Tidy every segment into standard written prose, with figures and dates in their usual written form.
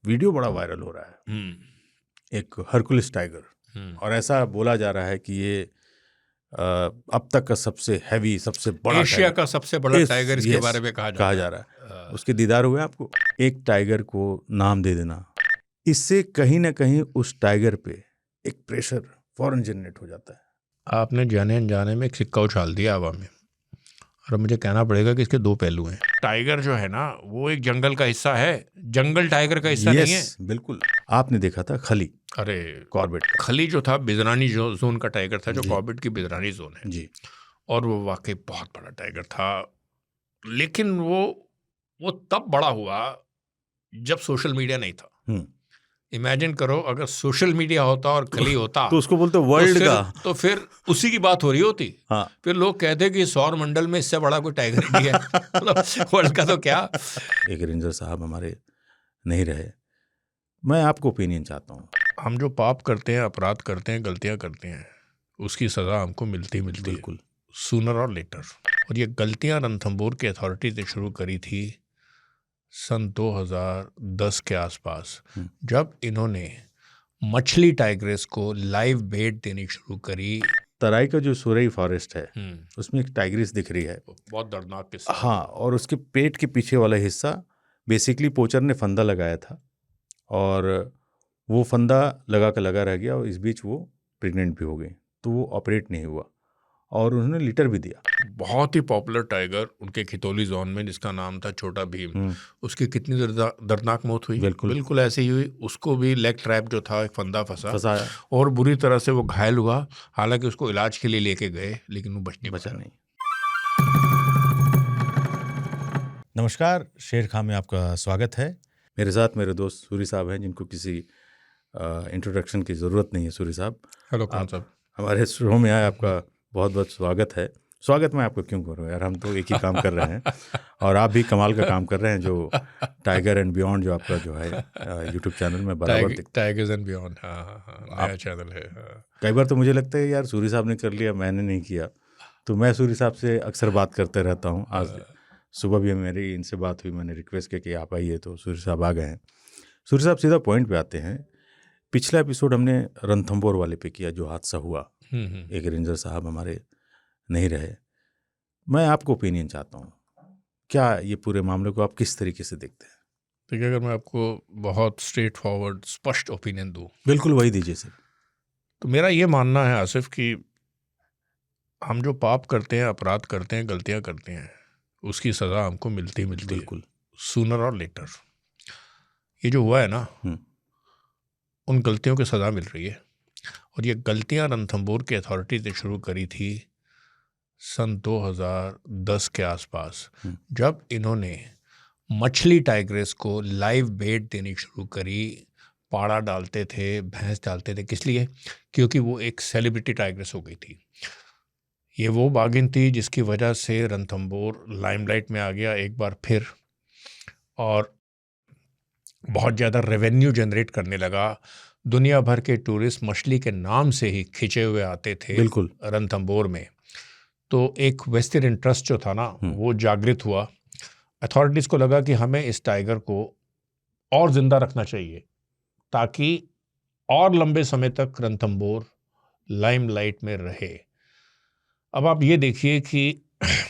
Video बड़ा viral हो रहा है, एक हरकुलिस टाइगर, और ऐसा बोला जा रहा है कि ये अब तक का सबसे हैवी, सबसे बड़ा एशिया का सबसे बड़ा टाइगर इसके बारे में कहा जा रहा है। उसके दीदार हुए आपको? एक टाइगर को नाम दे देना, इससे कहीं ना कहीं उस टाइगर पे एक प्रेशर फौरन जनरेट हो जाता है। आपने जाने अनजाने में एक सिक्का उछाल दिया हवा में, और मुझे कहना पड़ेगा कि इसके दो पहलू हैं। टाइगर जो है ना, वो एक जंगल का हिस्सा है, जंगल टाइगर का हिस्सा नहीं है। बिल्कुल। आपने देखा था खली, अरे कॉर्बेट खली जो था बिजरानी जोन का टाइगर था, जो कॉर्बेट की बिजरानी जोन है जी, और वो वाकई बहुत बड़ा टाइगर था। लेकिन वो तब बड़ा हुआ जब सोशल मीडिया नहीं था। इमेजिन करो अगर सोशल मीडिया होता और खली होता तो उसको बोलते वर्ल्ड का, तो फिर उसी की बात हो रही होती। हाँ। फिर लोग कहते कि सौर मंडल में इससे बड़ा कोई टाइगर नहीं है। मतलब वर्ल्ड का तो क्या। एक रेंजर साहब हमारे नहीं रहे। मैं आपको ओपिनियन चाहता हूँ। हम जो पाप करते हैं, अपराध करते हैं, गलतियां करते हैं, उसकी सज़ा हमको मिलती बिल्कुल है, सूनर और लेटर। और ये गलतियां रणथंभौर की अथॉरिटी ने शुरू करी थी सन 2010 के आसपास, जब इन्होंने मछली टाइग्रेस को लाइव बेट देनी शुरू करी। तराई का जो सुरई फॉरेस्ट है, उसमें एक टाइग्रेस दिख रही है, बहुत दर्दनाक किस्सा। हाँ, और उसके पेट के पीछे वाला हिस्सा बेसिकली पोचर ने फंदा लगाया था, और वो फंदा लगा रह गया, और इस बीच वो प्रेग्नेंट भी हो गई, तो वो ऑपरेट नहीं हुआ, और उन्होंने लीटर भी दिया। बहुत ही पॉपुलर टाइगर उनके खितौली जोन में, जिसका नाम था छोटा भीम, उसकी कितनी दर्दनाक मौत हुई। बिल्कुल ऐसे ही हुई। उसको भी लेग ट्रैप जो था, एक फंदा फंसाया और बुरी तरह से वो घायल हुआ। हालांकि उसको इलाज के लिए लेके गए, लेकिन वो बचा नहीं। नमस्कार, शेर खां में आपका स्वागत है। मेरे साथ मेरे दोस्त सूरी साहब हैं, जिनको किसी इंट्रोडक्शन की ज़रूरत नहीं है। सूरी साहब, हेलो खान साहब, हमारे शो में आए, आपका बहुत बहुत स्वागत है। स्वागत मैं आपको क्यों करूँ यार, हम तो एक ही काम कर रहे हैं, और आप भी कमाल का काम कर रहे हैं, जो टाइगर एंड बियॉन्ड जो आपका जो है यूट्यूब चैनल में बराबर टाइगर्स एंड बियॉन्ड, हाँ, नया चैनल है। कई बार तो मुझे लगता है यार सूरी साहब ने कर लिया, मैंने नहीं किया, तो मैं सूरी साहब से अक्सर बात करते रहता हूँ। आज सुबह भी मेरी इनसे बात हुई, मैंने रिक्वेस्ट किया कि आप आइए, तो सूरी साहब आ गए हैं। सूरी साहब सीधा पॉइंट पे आते हैं। पिछला एपिसोड हमने रणथंभौर वाले पे किया, जो हादसा हुआ, एक रेंजर साहब हमारे नहीं रहे। मैं आपको ओपिनियन चाहता हूँ, क्या ये पूरे मामले को आप किस तरीके से देखते हैं? देखिए, अगर मैं आपको बहुत स्ट्रेट फॉरवर्ड स्पष्ट ओपिनियन दूँ, बिल्कुल वही दीजिए सर। तो मेरा ये मानना है आसिफ कि हम जो पाप करते हैं, अपराध करते हैं, गलतियां करते हैं, उसकी सज़ा हमको मिलती बिल्कुल, सूनर और लेटर। ये जो हुआ है ना, उन गलतियों की सज़ा मिल रही है। और ये गलतियां रणथंभौर की अथॉरिटी ने शुरू करी थी सन 2010 के आसपास, जब इन्होंने मछली टाइग्रेस को लाइव बेट देनी शुरू करी। पाड़ा डालते थे, भैंस डालते थे। किस लिए? क्योंकि वो एक सेलिब्रिटी टाइग्रेस हो गई थी। ये वो बाघिन थी जिसकी वजह से रणथंभौर लाइमलाइट में आ गया एक बार फिर, और बहुत ज़्यादा रेवेन्यू जनरेट करने लगा। दुनिया भर के टूरिस्ट मछली के नाम से ही खिंचे हुए आते थे बिल्कुल रणथंभौर में। तो एक वेस्टेड इंटरेस्ट जो था ना, वो जागृत हुआ। अथॉरिटीज़ को लगा कि हमें इस टाइगर को और ज़िंदा रखना चाहिए, ताकि और लंबे समय तक रणथंभौर लाइमलाइट में रहे। अब आप ये देखिए कि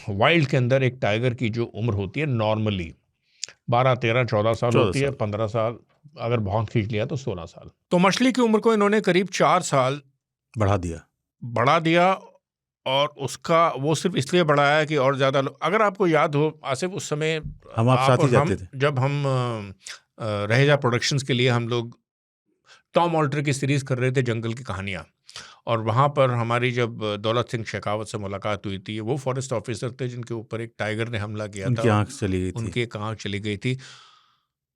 वाइल्ड के अंदर एक टाइगर की जो उम्र होती है नॉर्मली 12, 13, 14 साल होती है, 15 साल, अगर बहुत खींच लिया तो 16 साल। तो मछली की उम्र को इन्होंने करीब 4 साल बढ़ा दिया। और उसका वो सिर्फ इसलिए बढ़ाया कि और ज़्यादा अगर आपको याद हो आसिफ, उस समय हम आप साथ ही जाते थे। जब हम रहेजा प्रोडक्शंस के लिए हम लोग टॉम ऑल्टर की सीरीज़ कर रहे थे, जंगल की कहानियाँ, और वहाँ पर हमारी जब दौलत सिंह शेखावत से मुलाकात हुई थी, वो फॉरेस्ट ऑफिसर थे जिनके ऊपर एक टाइगर ने हमला किया था। उनकी आँख चली गई थी। उनकी एक आँख चली गई थी।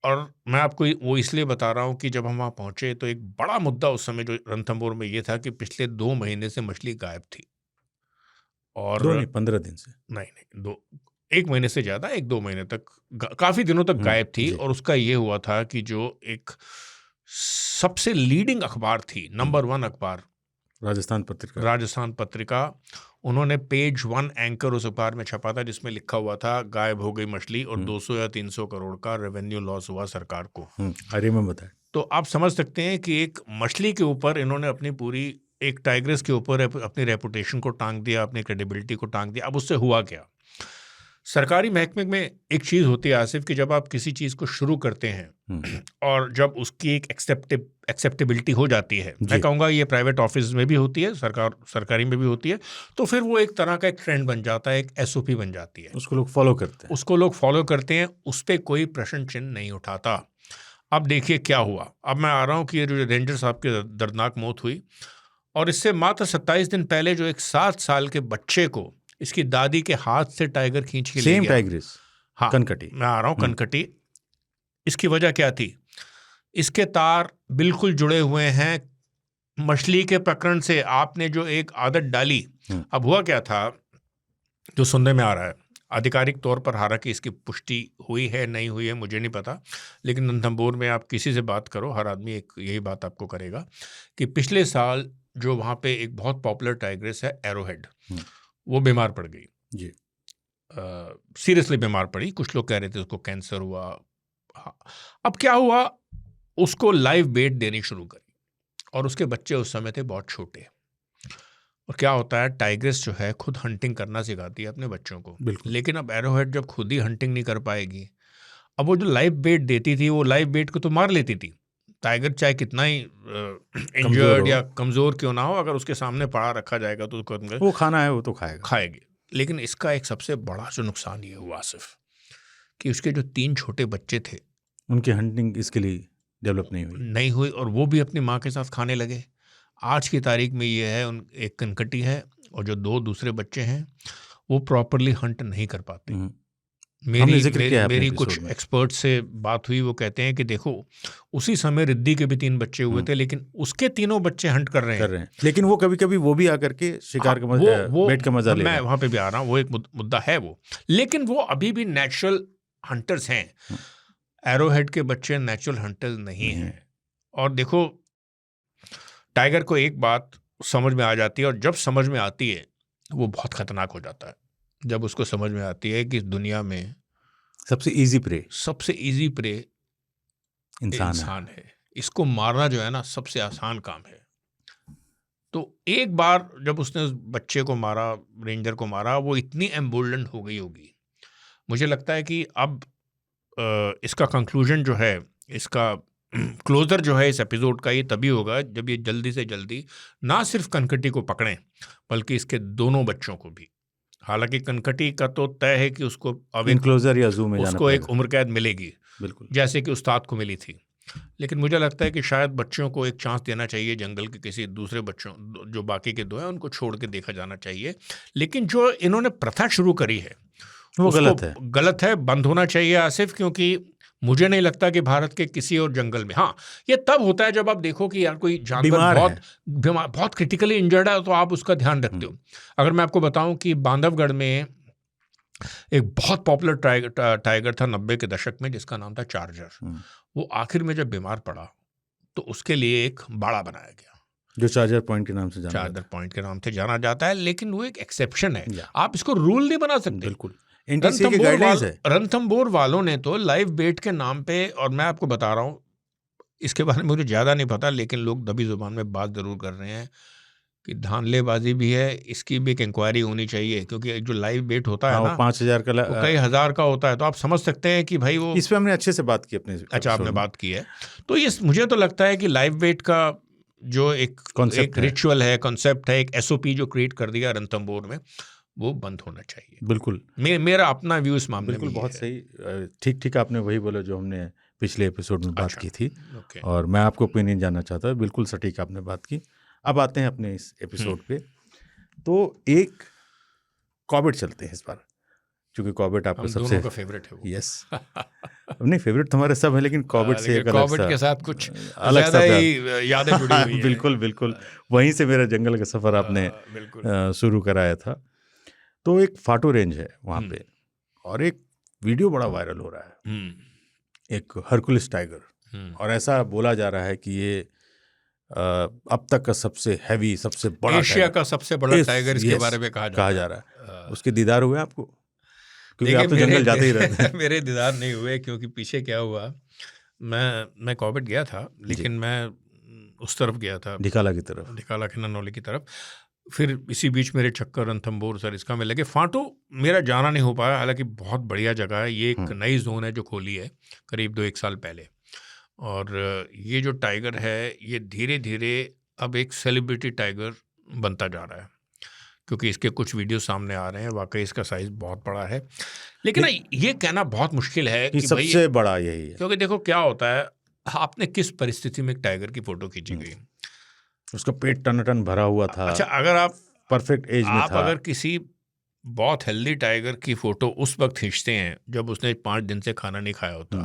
और मैं आपको वो इसलिए बता रहा हूँ कि जब हम वहाँ पहुँचे तो एक बड़ा मुद्दा उस समय जो रणथंभौर में ये था कि पिछले 2 महीने से मछली गायब थी। और 2 नहीं, 15 दिन से। नहीं, 1 महीने से ज़्यादा, 1-2 महीने तक, काफ़ी दिनों तक गायब थी। और उसका ये हुआ था कि जो एक सबसे लीडिंग अखबार थी, नंबर 1 अखबार राजस्थान पत्रिका, उन्होंने पेज 1 एंकर उस अखबार में छपा था जिसमें लिखा हुआ था गायब हो गई मछली और 200 या 300 करोड़ का रेवेन्यू लॉस हुआ सरकार को। अरे मैं बताया, तो आप समझ सकते हैं कि एक मछली के ऊपर इन्होंने अपनी पूरी, एक टाइग्रेस के ऊपर अपनी रेपुटेशन को टांग दिया, अपनी क्रेडिबिलिटी को टांग दिया। अब उससे हुआ क्या? सरकारी महकमे में एक चीज़ होती है आसिफ कि जब आप किसी चीज़ को शुरू करते हैं और जब उसकी एक एक्सेप्टेबिलिटी हो जाती है, मैं कहूँगा ये प्राइवेट ऑफिस में भी होती है, सरकारी में भी होती है, तो फिर वो एक तरह का एक ट्रेंड बन जाता है, एक SOP बन जाती है, उसको लोग फॉलो करते हैं, उस पर कोई प्रश्न चिन्ह नहीं उठाता। अब देखिए क्या हुआ। अब मैं आ रहा हूँ कि ये जो रेंजर साहब की दर्दनाक मौत हुई और इससे मात्र 27 दिन पहले जो एक 7 साल के बच्चे को इसकी दादी के हाथ से टाइगर खींच के ले गया। सेम टाइग्रेस, हाँ, कनकटी। मैं आ रहा हूँ कनकटी। इसकी वजह क्या थी? इसके तार बिल्कुल जुड़े हुए हैं मछली के प्रकरण से। आपने जो एक आदत डाली, अब हुआ क्या था जो सुनने में आ रहा है, आधिकारिक तौर पर, हालांकि इसकी पुष्टि हुई है नहीं हुई है मुझे नहीं पता, लेकिन रणथंभौर में आप किसी से बात करो, हर आदमी एक यही बात आपको करेगा कि पिछले साल जो वहाँ पे एक बहुत पॉपुलर टाइग्रेस है एरोहेड, वो बीमार पड़ गई जी, सीरियसली बीमार पड़ी। कुछ लोग कह रहे थे उसको कैंसर हुआ। हाँ, अब क्या हुआ, उसको लाइव बेट देनी शुरू करी और उसके बच्चे उस समय थे बहुत छोटे। और क्या होता है, टाइग्रेस जो है खुद हंटिंग करना सिखाती है अपने बच्चों को, लेकिन अब एरोहेड जब खुद ही हंटिंग नहीं कर पाएगी, अब वो जो लाइव बेट देती थी, वो लाइव बेट को तो मार लेती थी। टाइगर चाहे कितना ही इंजर्ड या कमज़ोर क्यों ना हो, अगर उसके सामने पड़ा रखा जाएगा तो वो खाना है, वो तो खाएगी। लेकिन इसका एक सबसे बड़ा जो नुकसान ये हुआ सिर्फ कि उसके जो 3 छोटे बच्चे थे, उनकी हंटिंग इसके लिए डेवलप नहीं हुई और वो भी अपनी माँ के साथ खाने लगे। आज की तारीख में ये है, एक कनकटी है और जो 2 दूसरे बच्चे हैं वो प्रॉपरली हंट नहीं कर पाते। मेरी कुछ एक्सपर्ट से बात हुई, वो कहते हैं कि देखो उसी समय रिद्दी के भी 3 बच्चे हुए थे, लेकिन उसके तीनों बच्चे हंट कर रहे हैं। लेकिन वो कभी-कभी वो भी आकर के शिकार का बेट का मजा ले रहे हैं। मैं वहां पे भी आ रहा हूँ, वो एक मुद्दा है वो, लेकिन वो अभी भी नेचुरल हंटर्स हैं। एरोहेड के बच्चे नेचुरल हंटर्स नहीं हैं। और देखो, टाइगर को एक बात समझ में आ जाती है, और जब समझ में आती है वो बहुत खतरनाक हो जाता है। जब उसको समझ में आती है कि इस दुनिया में सबसे इजी प्रे इंसान है, इसको मारना जो है ना सबसे आसान काम है। तो एक बार जब उसने उस बच्चे को मारा, रेंजर को मारा, वो इतनी एम्बोल्डेंड हो गई होगी, मुझे लगता है कि अब इसका कंक्लूजन जो है, इसका क्लोजर जो है इस एपिसोड का, ये तभी होगा जब ये जल्दी से जल्दी ना सिर्फ कनकटी को पकड़ें बल्कि इसके दोनों बच्चों को भी। हालांकि कनकटी का तो तय है कि उसको अब इनक्लोजर या जू में उसको एक उम्र कैद मिलेगी, बिल्कुल जैसे कि उस्ताद को मिली थी। लेकिन मुझे लगता है कि शायद बच्चों को एक चांस देना चाहिए, जंगल के किसी दूसरे बच्चों, जो बाकी के 2 हैं उनको छोड़ के देखा जाना चाहिए। लेकिन जो इन्होंने प्रथा शुरू करी है वो गलत है, बंद होना चाहिए आसिफ, क्योंकि मुझे नहीं लगता कि भारत के किसी और जंगल में, हाँ ये तब होता है जब आप देखो कि यार कोई जानवर बहुत क्रिटिकली इंजर्ड है तो आप उसका ध्यान रखते हो। अगर मैं आपको बताऊं कि बांधवगढ़ में एक बहुत पॉपुलर टाइगर था 90 के दशक में, जिसका नाम था चार्जर। वो आखिर में जब बीमार पड़ा तो उसके लिए एक बाड़ा बनाया गया, जो चार्जर पॉइंट के नाम से जाना जाता है। लेकिन वो एक एक्सेप्शन है, आप इसको रूल नहीं बना सकते। बिल्कुल, NTC के गाइडलाइंस है। रणथंभौर वालों ने तो लाइव बेट के नाम पे, और मैं आपको बता रहा हूँ इसके बारे में मुझे ज़्यादा नहीं पता, लेकिन लोग दबी जुबान में बात ज़रूर कर रहे हैं कि धांधलेबाजी भी है, इसकी भी एक इंक्वायरी होनी चाहिए, क्योंकि जो लाइव बेट होता है ना 5000 का, वो कई हज़ार का होता है। तो आप समझ सकते हैं कि भाई वो, इस पे हमने अच्छे से बात की अपने। अच्छा, आपने बात की है। तो ये मुझे तो लगता है कि लाइव बेट का जो एक रिचुअल है, कॉन्सेप्ट है, एक SOP जो क्रिएट कर दिया रणथंभौर में, वो बंद होना चाहिए। बिल्कुल, मेरा अपना व्यू इस मामले में बहुत सही, ठीक आपने वही बोला जो हमने पिछले एपिसोड में बात की थी। और मैं आपको ओपिनियन जानना चाहता हूँ, बिल्कुल सटीक आपने बात की। अब आते हैं अपने इस एपिसोड पे। तो एक कॉर्बेट चलते हैं इस बार, क्योंकि कॉर्बेट आपका सबसे फेवरेट है। यस नहीं, फेवरेट तुम्हारे सब है, लेकिन कॉर्बेट से एक कॉर्बेट के साथ कुछ अलग सा यादें जुड़ी हुई हैं। बिल्कुल वहीं से मेरा जंगल का सफर आपने शुरू कराया था। तो एक फाटो रेंज है वहाँ पे, और एक वीडियो बड़ा वायरल हो रहा है, एक हरकुलिस टाइगर, और ऐसा बोला जा रहा है कि ये अब तक का सबसे हैवी, सबसे बड़ा एशिया का सबसे बड़ा टाइगर इसके बारे में कहा जा रहा है। उसके दीदार हुए आपको? क्योंकि आप तो देखिए, जंगल जाते ही रहते हैं। मेरे दीदार नहीं हुए, क्योंकि पीछे क्या हुआ, मैं कॉर्बेट गया था, लेकिन मैं उस तरफ गया था, ढिकाला की तरफ, ढिकाला खिन्नानौली की तरफ। फिर इसी बीच मेरे चक्कर रणथंभौर, सरिस्का में लगे। फांटू मेरा जाना नहीं हो पाया, हालांकि बहुत बढ़िया जगह है। ये एक नई जोन है जो खोली है करीब 2-1 साल पहले, और ये जो टाइगर है ये धीरे धीरे अब एक सेलिब्रिटी टाइगर बनता जा रहा है, क्योंकि इसके कुछ वीडियो सामने आ रहे हैं। वाकई इसका साइज बहुत बड़ा है, लेकिन ये कहना बहुत मुश्किल है कि सबसे बड़ा यही है। क्योंकि देखो क्या होता है, आपने किस परिस्थिति में एक टाइगर की फोटो खींची गई, उसका पेट टन टन भरा हुआ था। अच्छा, अगर आप परफेक्ट एज में था। अगर किसी बहुत हेल्दी टाइगर की फोटो उस वक्त खींचते हैं जब उसने 5 दिन से खाना नहीं खाया होता,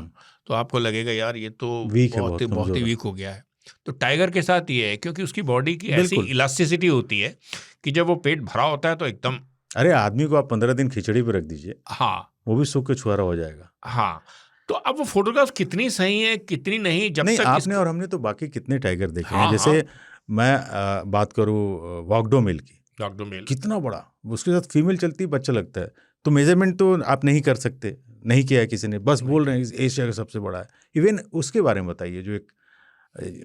तो आपको लगेगा यार ये तो बहुत ही वीक हो गया है। तो टाइगर के साथ ये है, क्योंकि उसकी बॉडी की ऐसी इलास्टिसिटी होती है कि जब वो पेट भरा होता है तो एकदम, अरे आदमी को आप 15 दिन खिचड़ी पे रख दीजिए, हाँ, वो भी सूख के छुहारा हो जाएगा। हाँ, तो अब वो फोटोग्राफ कितनी सही है कितनी नहीं, जब नहीं, तक आपने और हमने तो बाकी कितने टाइगर देखे हैं। जैसे मैं बात करूँ वॉकडो मेल की, कितना बड़ा, उसके साथ फीमेल चलती है, बच्चा लगता है। तो मेजरमेंट तो आप नहीं कर सकते, नहीं किया है किसी ने, बस बोल रहे हैं एशिया का सबसे बड़ा है। इवन उसके बारे में बताइए, जो एक,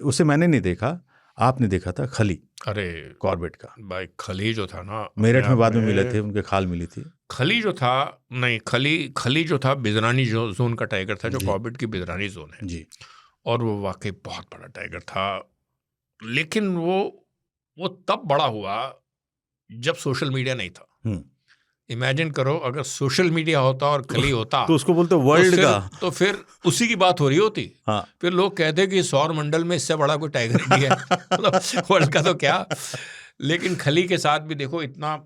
उसे मैंने नहीं देखा, आपने देखा था, खली। अरे कॉर्बेट का भाई, खली जो था ना, मेरठ में बाद में मिले थे, उनके खाल मिली थी। खली जो था, नहीं, खली जो था बिजरानी जोन का टाइगर था, जो कॉर्बेट की बिजरानी जोन है जी, और वो वाकई बहुत बड़ा टाइगर था। लेकिन वो तब बड़ा हुआ जब सोशल मीडिया नहीं था। इमेजिन करो, अगर सोशल मीडिया होता और खली होता तो उसको बोलते वर्ल्ड का, तो फिर उसी की बात हो रही होती। हाँ। फिर लोग कहते कि सौर मंडल में इससे बड़ा कोई टाइगर नहीं है, मतलब वर्ल्ड का तो क्या। लेकिन खली के साथ भी देखो इतना,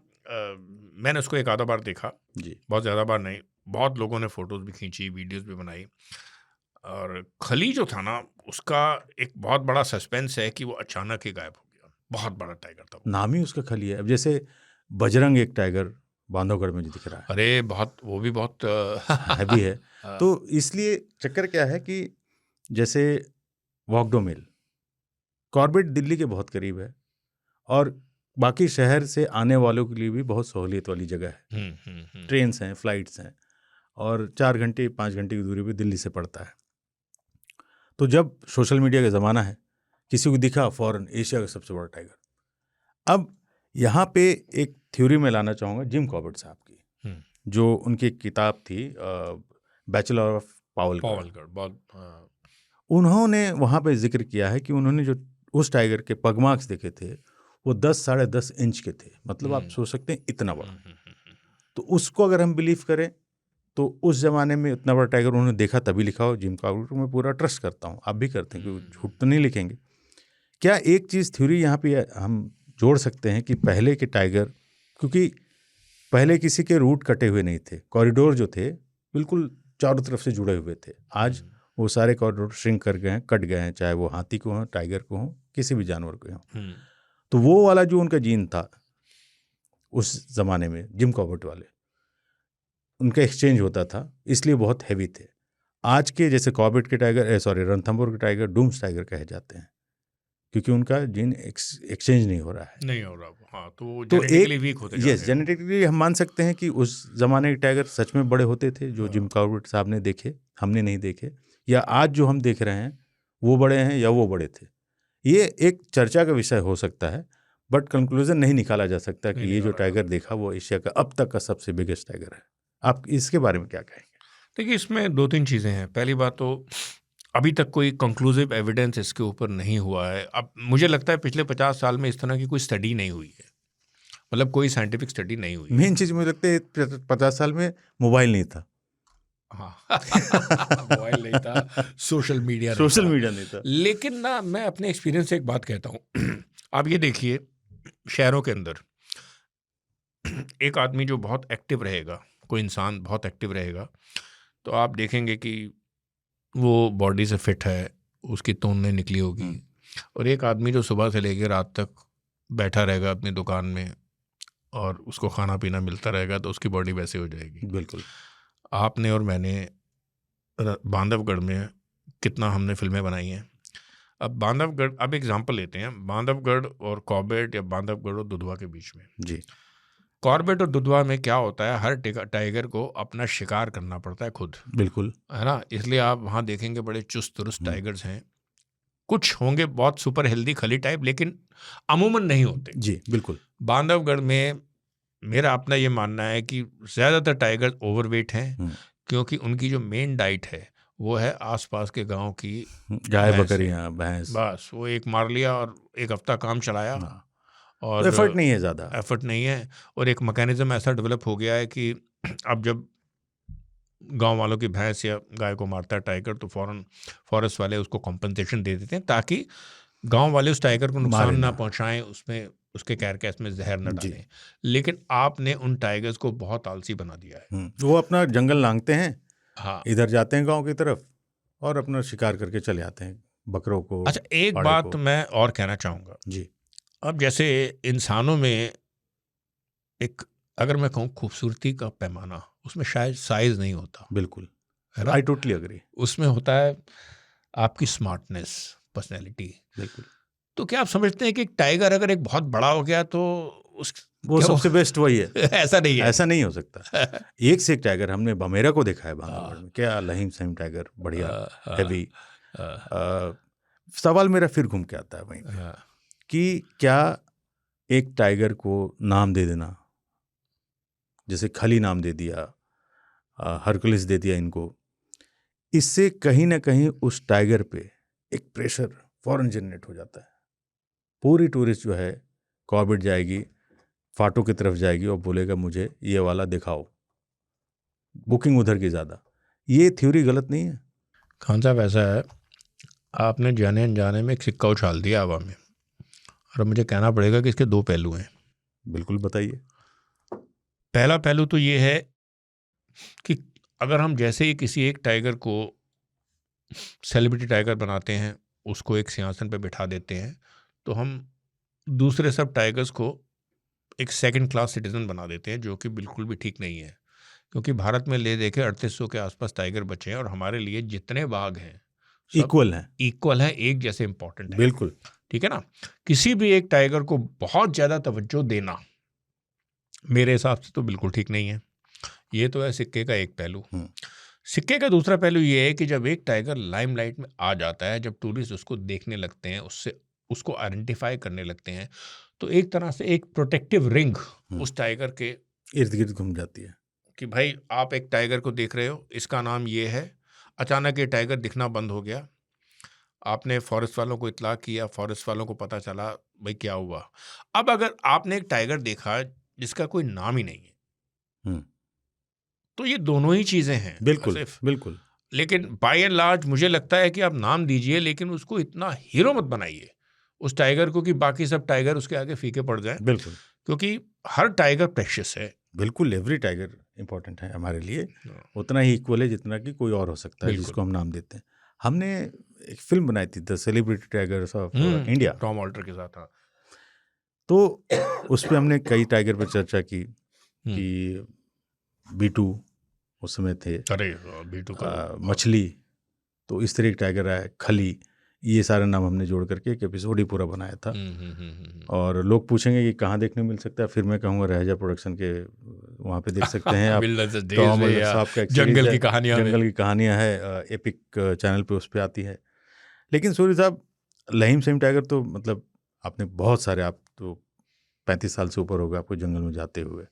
मैंने उसको एक आधा बार देखा जी, बहुत ज़्यादा बार नहीं, बहुत लोगों ने फोटोज भी खींची, वीडियोस भी बनाई। और खली जो था ना, उसका एक बहुत बड़ा सस्पेंस है कि वो अचानक ही गायब हो गया। बहुत बड़ा टाइगर था, नाम ही उसका खली है। अब जैसे बजरंग एक टाइगर बांधवगढ़ में दिख रहा है, अरे बहुत, वो भी बहुत हैवी है। तो इसलिए चक्कर क्या है कि जैसे वॉकडो मेल, कॉर्बेट दिल्ली के बहुत करीब है और बाकी शहर से आने वालों के लिए भी बहुत सहूलियत वाली जगह है। ट्रेन्स हैं, फ्लाइट्स हैं, और 4 घंटे 5 घंटे की दूरी पे दिल्ली से पड़ता है। तो जब सोशल मीडिया का ज़माना है, किसी को दिखा फौरन एशिया का सबसे बड़ा टाइगर। अब यहाँ पे एक थ्योरी में लाना चाहूँगा जिम कॉर्बेट साहब की, जो उनकी एक किताब थी बैचलर ऑफ पावलगढ़। उन्होंने वहाँ पे जिक्र किया है कि उन्होंने जो उस टाइगर के पग मार्क्स देखे थे वो 10-10.5 इंच के थे। मतलब आप सोच सकते हैं इतना बड़ा। तो उसको अगर हम बिलीव करें तो उस ज़माने में इतना बड़ा टाइगर उन्होंने देखा, तभी लिखा हो जिम कॉर्बेट को मैं पूरा ट्रस्ट करता हूँ। आप भी करते हैं, क्योंकि झूठ तो नहीं लिखेंगे। क्या एक चीज़ थ्योरी यहाँ पे हम जोड़ सकते हैं कि पहले के टाइगर, क्योंकि पहले किसी के रूट कटे हुए नहीं थे, कॉरिडोर जो थे बिल्कुल चारों तरफ से जुड़े हुए थे। आज वो सारे कॉरिडोर श्रिंक कर गए हैं, कट गए हैं, चाहे वो हाथी को हों, टाइगर को हों, किसी भी जानवर को हों। तो वो वाला जो उनका जीन था उस ज़माने में, जिम कॉर्बेट वाले, उनका एक्सचेंज होता था, इसलिए बहुत हैवी थे। आज के जैसे कॉर्बेट के टाइगर, रणथंभौर के टाइगर डूम्स टाइगर कहे जाते हैं, क्योंकि उनका जीन एक्सचेंज नहीं हो रहा है। हाँ, तो जेनेटिकली वीक होते जा रहे हैं। जेनेटिकली हम मान सकते हैं कि उस ज़माने के टाइगर सच में बड़े होते थे, जो जिम कॉर्बेट साहब ने देखे, हमने नहीं देखे, या आज जो हम देख रहे हैं वो बड़े हैं या वो बड़े थे। ये एक चर्चा का विषय हो सकता है, बट कंक्लूजन नहीं निकाला जा सकता कि ये जो टाइगर देखा वो एशिया का अब तक का सबसे बिगेस्ट टाइगर है। आप इसके बारे में क्या कहेंगे? देखिए, इसमें 2-3 चीज़ें हैं। पहली बात तो अभी तक कोई कंक्लूसिव एविडेंस इसके ऊपर नहीं हुआ है। अब मुझे लगता है पिछले 50 साल में इस तरह की कोई स्टडी नहीं हुई है, मतलब कोई साइंटिफिक स्टडी नहीं हुई। मेन चीज़ मुझे लगता है 50 साल में मोबाइल नहीं था। हाँ मोबाइल नहीं था, सोशल मीडिया नहीं था। लेकिन ना, मैं अपने एक्सपीरियंस से एक बात कहता हूँ। आप ये देखिए, शहरों के अंदर एक आदमी जो बहुत एक्टिव रहेगा, कोई इंसान बहुत एक्टिव रहेगा, तो आप देखेंगे कि वो बॉडी से फिट है, उसकी तोंदे निकली होगी। और एक आदमी जो सुबह से लेकर रात तक बैठा रहेगा अपनी दुकान में और उसको खाना पीना मिलता रहेगा, तो उसकी बॉडी वैसे हो जाएगी। बिल्कुल। आपने और मैंने बांधवगढ़ में कितना हमने फिल्में बनाई हैं। अब बांधवगढ़, अब एग्जांपल लेते हैं बांधवगढ़ और कॉर्बेट या बांधवगढ़ और दुधवा के बीच में। जी कॉर्बेट और दुधवा में क्या होता है, हर टाइगर को अपना शिकार करना पड़ता है खुद, बिल्कुल। है ना। इसलिए आप वहाँ देखेंगे बड़े चुस्त दुरुस्त टाइगर्स हैं, कुछ होंगे बहुत सुपर हेल्दी खली टाइप, लेकिन अमूमन नहीं होते। जी बिल्कुल। बांधवगढ़ में मेरा अपना ये मानना है कि ज़्यादातर टाइगर ओवरवेट हैं, क्योंकि उनकी जो मेन डाइट है वो है आसपास के गांव की गाय बकरियां भैंस, बस वो एक मार लिया और एक हफ्ता काम चलाया, और तो एफर्ट नहीं है, ज़्यादा एफर्ट नहीं है। और एक मैकेनिज्म ऐसा डेवलप हो गया है कि अब जब गांव वालों की भैंस या गाय को मारता है टाइगर, तो फौरन फॉरेस्ट वाले उसको कॉम्पनसेशन दे देते हैं, ताकि गांव वाले उस टाइगर को नुकसान ना पहुंचाएं, उसमें उसके कैरकैस में जहर न डालें। लेकिन आपने उन टाइगर्स को बहुत आलसी बना दिया है। वो अपना जंगल लांघते हैं, हाँ, इधर जाते हैं गांव की तरफ और अपना शिकार करके चले आते हैं बकरों को। अच्छा, एक बात मैं और कहना चाहूँगा जी। अब जैसे इंसानों में एक, अगर मैं कहूँ खूबसूरती का पैमाना, उसमें शायद साइज नहीं होता। बिल्कुल, है आई टोटली अग्री। उसमें होता है आपकी स्मार्टनेस, पर्सनैलिटी। बिल्कुल। तो क्या आप समझते हैं कि एक टाइगर अगर एक बहुत बड़ा हो गया तो वो सबसे बेस्ट वही है? ऐसा नहीं है, ऐसा नहीं हो सकता। एक से एक टाइगर, हमने बमेरा को देखा है बांधवगढ़ में, क्या लहीम सहीम टाइगर, बढ़िया हैवी। सवाल मेरा फिर घूम के आता है वहीं पे कि क्या एक टाइगर को नाम दे देना, जैसे खली नाम दे दिया, हरकुलिस दे दिया इनको, इससे कहीं ना कहीं उस टाइगर पे एक प्रेशर फौरन जनरेट हो जाता है। पूरी टूरिस्ट जो है कॉर्बेट जाएगी, फाटो की तरफ जाएगी और बोलेगा मुझे ये वाला दिखाओ, बुकिंग उधर की ज़्यादा। ये थ्योरी गलत नहीं है? खान साहब ऐसा है, आपने जाने अनजाने में एक सिक्का उछाल दिया हवा में, और मुझे कहना पड़ेगा कि इसके दो पहलू हैं। बिल्कुल, बताइए। पहला पहलू तो ये है कि अगर हम जैसे ही किसी एक टाइगर को सेलिब्रिटी टाइगर बनाते हैं, उसको एक सिंहासन पे बिठा देते हैं, तो हम दूसरे सब टाइगर्स को एक सेकंड क्लास सिटीजन बना देते हैं, जो कि बिल्कुल भी ठीक नहीं है। क्योंकि भारत में ले देखे 3800 के आसपास टाइगर बचे हैं, और हमारे लिए जितने बाघ हैं इक्वल है, एक जैसे इंपॉर्टेंट है। बिल्कुल, ठीक है ना। किसी भी एक टाइगर को बहुत ज़्यादा तवज्जो देना मेरे हिसाब से तो बिल्कुल ठीक नहीं है। ये तो है सिक्के का एक पहलू। सिक्के का दूसरा पहलू ये है कि जब एक टाइगर लाइमलाइट में आ जाता है, जब टूरिस्ट उसको देखने लगते हैं, उसको आइडेंटिफाई करने लगते हैं, तो एक तरह से एक प्रोटेक्टिव रिंग उस टाइगर के इर्द गिर्द घूम जाती है कि भाई आप एक टाइगर को देख रहे हो, इसका नाम ये है। अचानक ये टाइगर दिखना बंद हो गया, आपने फॉरेस्ट वालों को इतला किया, फॉरेस्ट वालों को पता चला, भाई क्या हुआ। अब अगर आपने एक टाइगर देखा जिसका कोई नाम ही नहीं है, तो ये दोनों ही चीज़ें हैं। बिल्कुल बिल्कुल। लेकिन बाय एंड लार्ज मुझे लगता है कि आप नाम दीजिए, लेकिन उसको इतना हीरो मत बनाइए उस टाइगर को कि बाकी सब टाइगर उसके आगे फीके पड़ जाएं। बिल्कुल, क्योंकि हर टाइगर प्रेशियस है। बिल्कुल, एवरी टाइगर इंपॉर्टेंट है हमारे लिए, उतना ही इक्वल है जितना कि कोई और हो सकता है जिसको हम नाम देते हैं। हमने एक फिल्म बनाई थी, the celebrity tigers of India, Tom Alter के साथ। हाँ, तो उस पर हमने कई टाइगर पर चर्चा की कि बीटू उस समय थे, अरे बीटू का मछली, तो इस तरह एक टाइगर है, खली, ये सारे नाम हमने जोड़ करके एक एपिसोड ही पूरा बनाया था। और लोग पूछेंगे कि कहाँ देखने मिल सकता है, फिर मैं कहूँगा रहजा प्रोडक्शन के वहाँ पे देख सकते हैं आप। टॉम ऑल्टर साहब का जंगल की कहानियाँ है, एपिक चैनल पे उस पर आती है। लेकिन सूर्य साहब, लहीम सहीम टाइगर तो मतलब आपने बहुत सारे, आप तो 35 साल से ऊपर हो गए आपको जंगल में जाते हुए,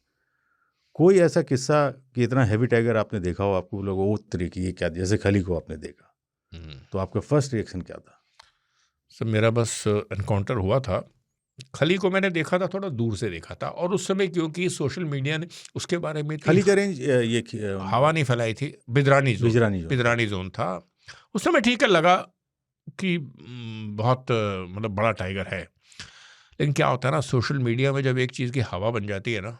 कोई ऐसा किस्सा कि इतना हैवी टाइगर आपने देखा हो, आपको लोग वो तरीके ये क्या, जैसे खली को आपने देखा, तो आपका फर्स्ट रिएक्शन क्या था? सर मेरा बस एनकाउंटर हुआ था, खली को मैंने देखा था, थोड़ा दूर से देखा था, और उस समय क्योंकि सोशल मीडिया ने उसके बारे में खली का रेंज ये हवा नहीं फैलाई थी, बिजरानी जोन था उस समय। ठीक है, लगा कि बहुत मतलब बड़ा टाइगर है। लेकिन क्या होता है ना, सोशल मीडिया में जब एक चीज़ की हवा बन जाती है ना,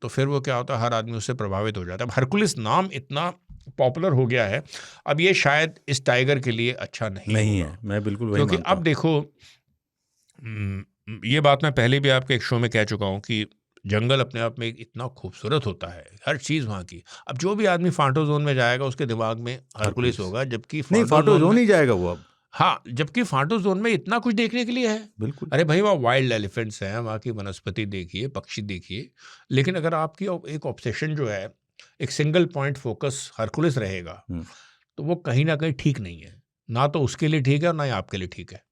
तो फिर वो क्या होता है, हर आदमी उससे प्रभावित हो जाता है। हरकुलिस नाम इतना पॉपुलर हो gया है, अब ये शायद इस टाइगर के लिए अच्छा नहीं है। मैं बिल्कुल वही क्योंकि अब देखो, ये बात मैं पहले भी आपके एक शो में कह चुका हूँ कि जंगल अपने आप में इतना खूबसूरत होता है, हर चीज़ वहाँ की। अब जो भी आदमी फांटो जोन में जाएगा उसके दिमाग में हरकुलिस होगा, जबकि नहीं, फांटो जोन ही जाएगा वो। अब हाँ, जबकि फाटू जोन में इतना कुछ देखने के लिए है। बिल्कुल। अरे भाई, वहाँ वाइल्ड एलिफेंट्स हैं, वहाँ की वनस्पति देखिए, पक्षी देखिए। लेकिन अगर आपकी एक ऑब्सेशन जो है, एक सिंगल पॉइंट फोकस हरकुलिस रहेगा, तो वो कहीं ना कहीं ठीक नहीं है। ना तो उसके लिए ठीक है और ना ही आपके लिए ठीक है।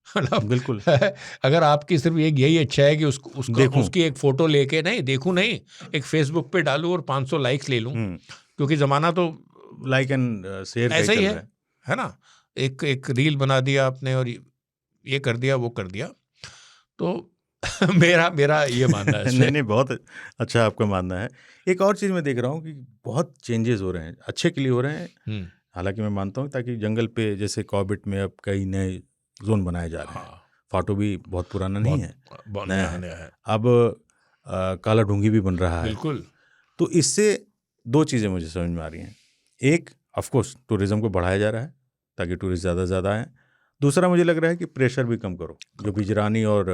मतलब बिल्कुल। अगर आपकी सिर्फ एक यही इच्छा है कि देखूं। उसकी एक फोटो लेके, नहीं देखूं नहीं, एक फेसबुक पे डालूं और 500 लाइक्स ले लूं, क्योंकि जमाना तो लाइक एंड शेयर का ही ऐसा ही चल रहा है। है ना। एक एक रील बना दिया आपने और ये कर दिया, वो कर दिया। तो मेरा ये मानना है नहीं इसमें। नहीं, बहुत अच्छा आपका मानना है। एक और चीज़ मैं देख रहा हूँ कि बहुत चेंजेस हो रहे हैं, अच्छे के लिए हो रहे हैं। हालांकि मैं मानता हूँ ताकि जंगल पे जैसे कॉर्बेट में अब कई नए जोन बनाए जा रहे हैं। हाँ, फाटो भी बहुत पुराना नहीं है, बहुत नया है। नया है। अब काला ढूंगी भी बन रहा है। बिल्कुल। तो इससे दो चीज़ें मुझे समझ में आ रही हैं। एक, ऑफकोर्स टूरिज्म को बढ़ाया जा रहा है ताकि टूरिस्ट ज़्यादा से ज़्यादा आएँ। दूसरा, मुझे लग रहा है कि प्रेशर भी कम करो जो बिजरानी और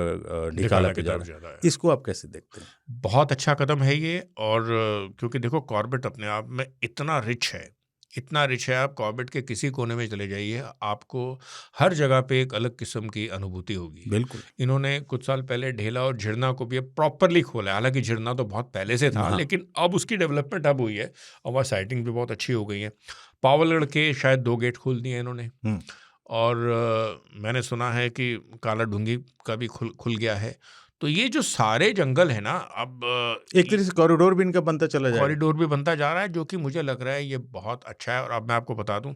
ढिकाला पे जा रहा है। इसको आप कैसे देखते हैं? बहुत अच्छा कदम है ये। और क्योंकि देखो, कॉर्बेट अपने आप में इतना रिच है, इतना रिच है। आप कॉर्बेट के किसी कोने में चले जाइए, आपको हर जगह पे एक अलग किस्म की अनुभूति होगी। बिल्कुल। इन्होंने कुछ साल पहले ढेला और झिरना को भी प्रॉपरली खोला है। हालांकि झिरना तो बहुत पहले से था, हाँ। लेकिन अब उसकी डेवलपमेंट अब हुई है और वहाँ साइटिंग भी बहुत अच्छी हो गई है। पावलगढ़ के शायद 2 गेट खोल दिए इन्होंने। और मैंने सुना है कि काला ढूंगी का भी खुल गया है। तो ये जो सारे जंगल है ना, अब एक तरह से कॉरिडोर भी इनका बनता चला जाएगा। कॉरिडोर भी बनता जा रहा है, जो कि मुझे लग रहा है ये बहुत अच्छा है। और अब मैं आपको बता दूं,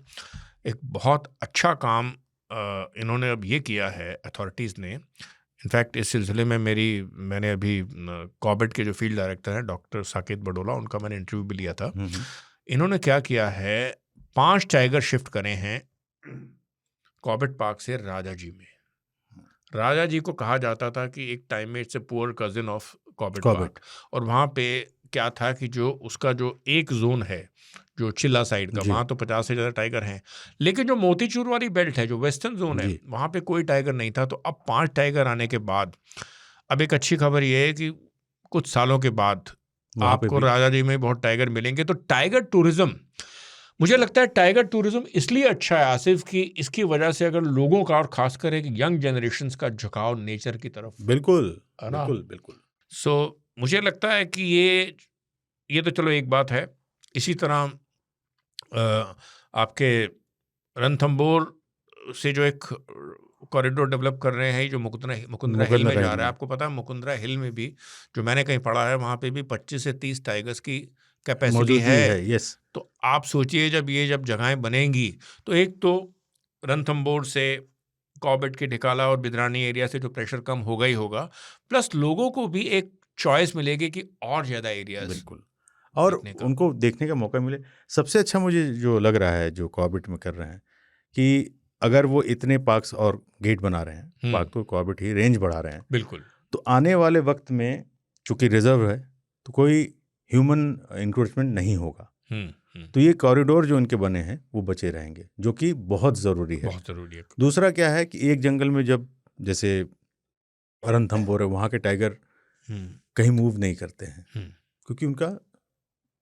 एक बहुत अच्छा काम इन्होंने अब ये किया है अथॉरिटीज़ ने। इनफैक्ट इस सिलसिले में मैंने अभी कॉर्बेट के जो फील्ड डायरेक्टर हैं डॉक्टर साकेत बडोला, उनका मैंने इंटरव्यू भी लिया था। इन्होंने क्या किया है, 5 टाइगर शिफ्ट करे हैं कॉर्बेट पार्क से राजा जी में। राजा जी को कहा जाता था कि एक टाइम में it's a poor cousin of Corbett park. और वहाँ पे क्या था कि जो उसका जो एक जोन है जो चिल्ला साइड का, वहाँ तो 50 से ज़्यादा टाइगर हैं। लेकिन जो मोतीचूर वाली बेल्ट है, जो वेस्टर्न जोन है, वहाँ पे कोई टाइगर नहीं था। तो अब 5 टाइगर आने के बाद अब एक अच्छी खबर ये है कि कुछ सालों के बाद आपको राजा जी में बहुत टाइगर मिलेंगे। तो टाइगर टूरिज्म, मुझे लगता है टाइगर टूरिज्म इसलिए अच्छा है आसिफ कि इसकी वजह से अगर लोगों का, और खासकर एक यंग जनरेशन्स का झुकाव नेचर की तरफ, बिल्कुल है ना। बिल्कुल। सो मुझे लगता है कि ये तो चलो एक बात है। इसी तरह आपके रणथंभौर से जो एक कॉरिडोर डेवलप कर रहे हैं, जो मुकुंदरा हिल में जा रहा है। आपको पता है मुकुंदरा हिल में भी, जो मैंने कहीं पढ़ा है, वहाँ पे भी 25 से 30 टाइगर्स की कैपेसिटी है। यस। तो आप सोचिए, जब जगहें बनेंगी, तो एक तो रणथंभौर से कॉर्बेट के ढिकाला और बिदरानी एरिया से जो प्रेशर कम होगा ही होगा, प्लस लोगों को भी एक चॉइस मिलेगी कि और ज़्यादा एरियाज, बिल्कुल, और उनको देखने का मौका मिले। सबसे अच्छा मुझे जो लग रहा है जो कॉर्बेट में कर रहे हैं, कि अगर वो इतने पार्क्स और गेट बना रहे हैं, पार्क तो कॉर्बेट ही रेंज बढ़ा रहे हैं, बिल्कुल, तो आने वाले वक्त में चूंकि रिजर्व है तो कोई ह्यूमन इंक्रोचमेंट नहीं होगा। तो ये कॉरिडोर जो इनके बने हैं वो बचे रहेंगे, जो कि बहुत ज़रूरी है। बहुत ज़रूरी है। दूसरा क्या है कि एक जंगल में जब जैसे रणथंभौर है, वहाँ के टाइगर कहीं मूव नहीं करते हैं क्योंकि उनका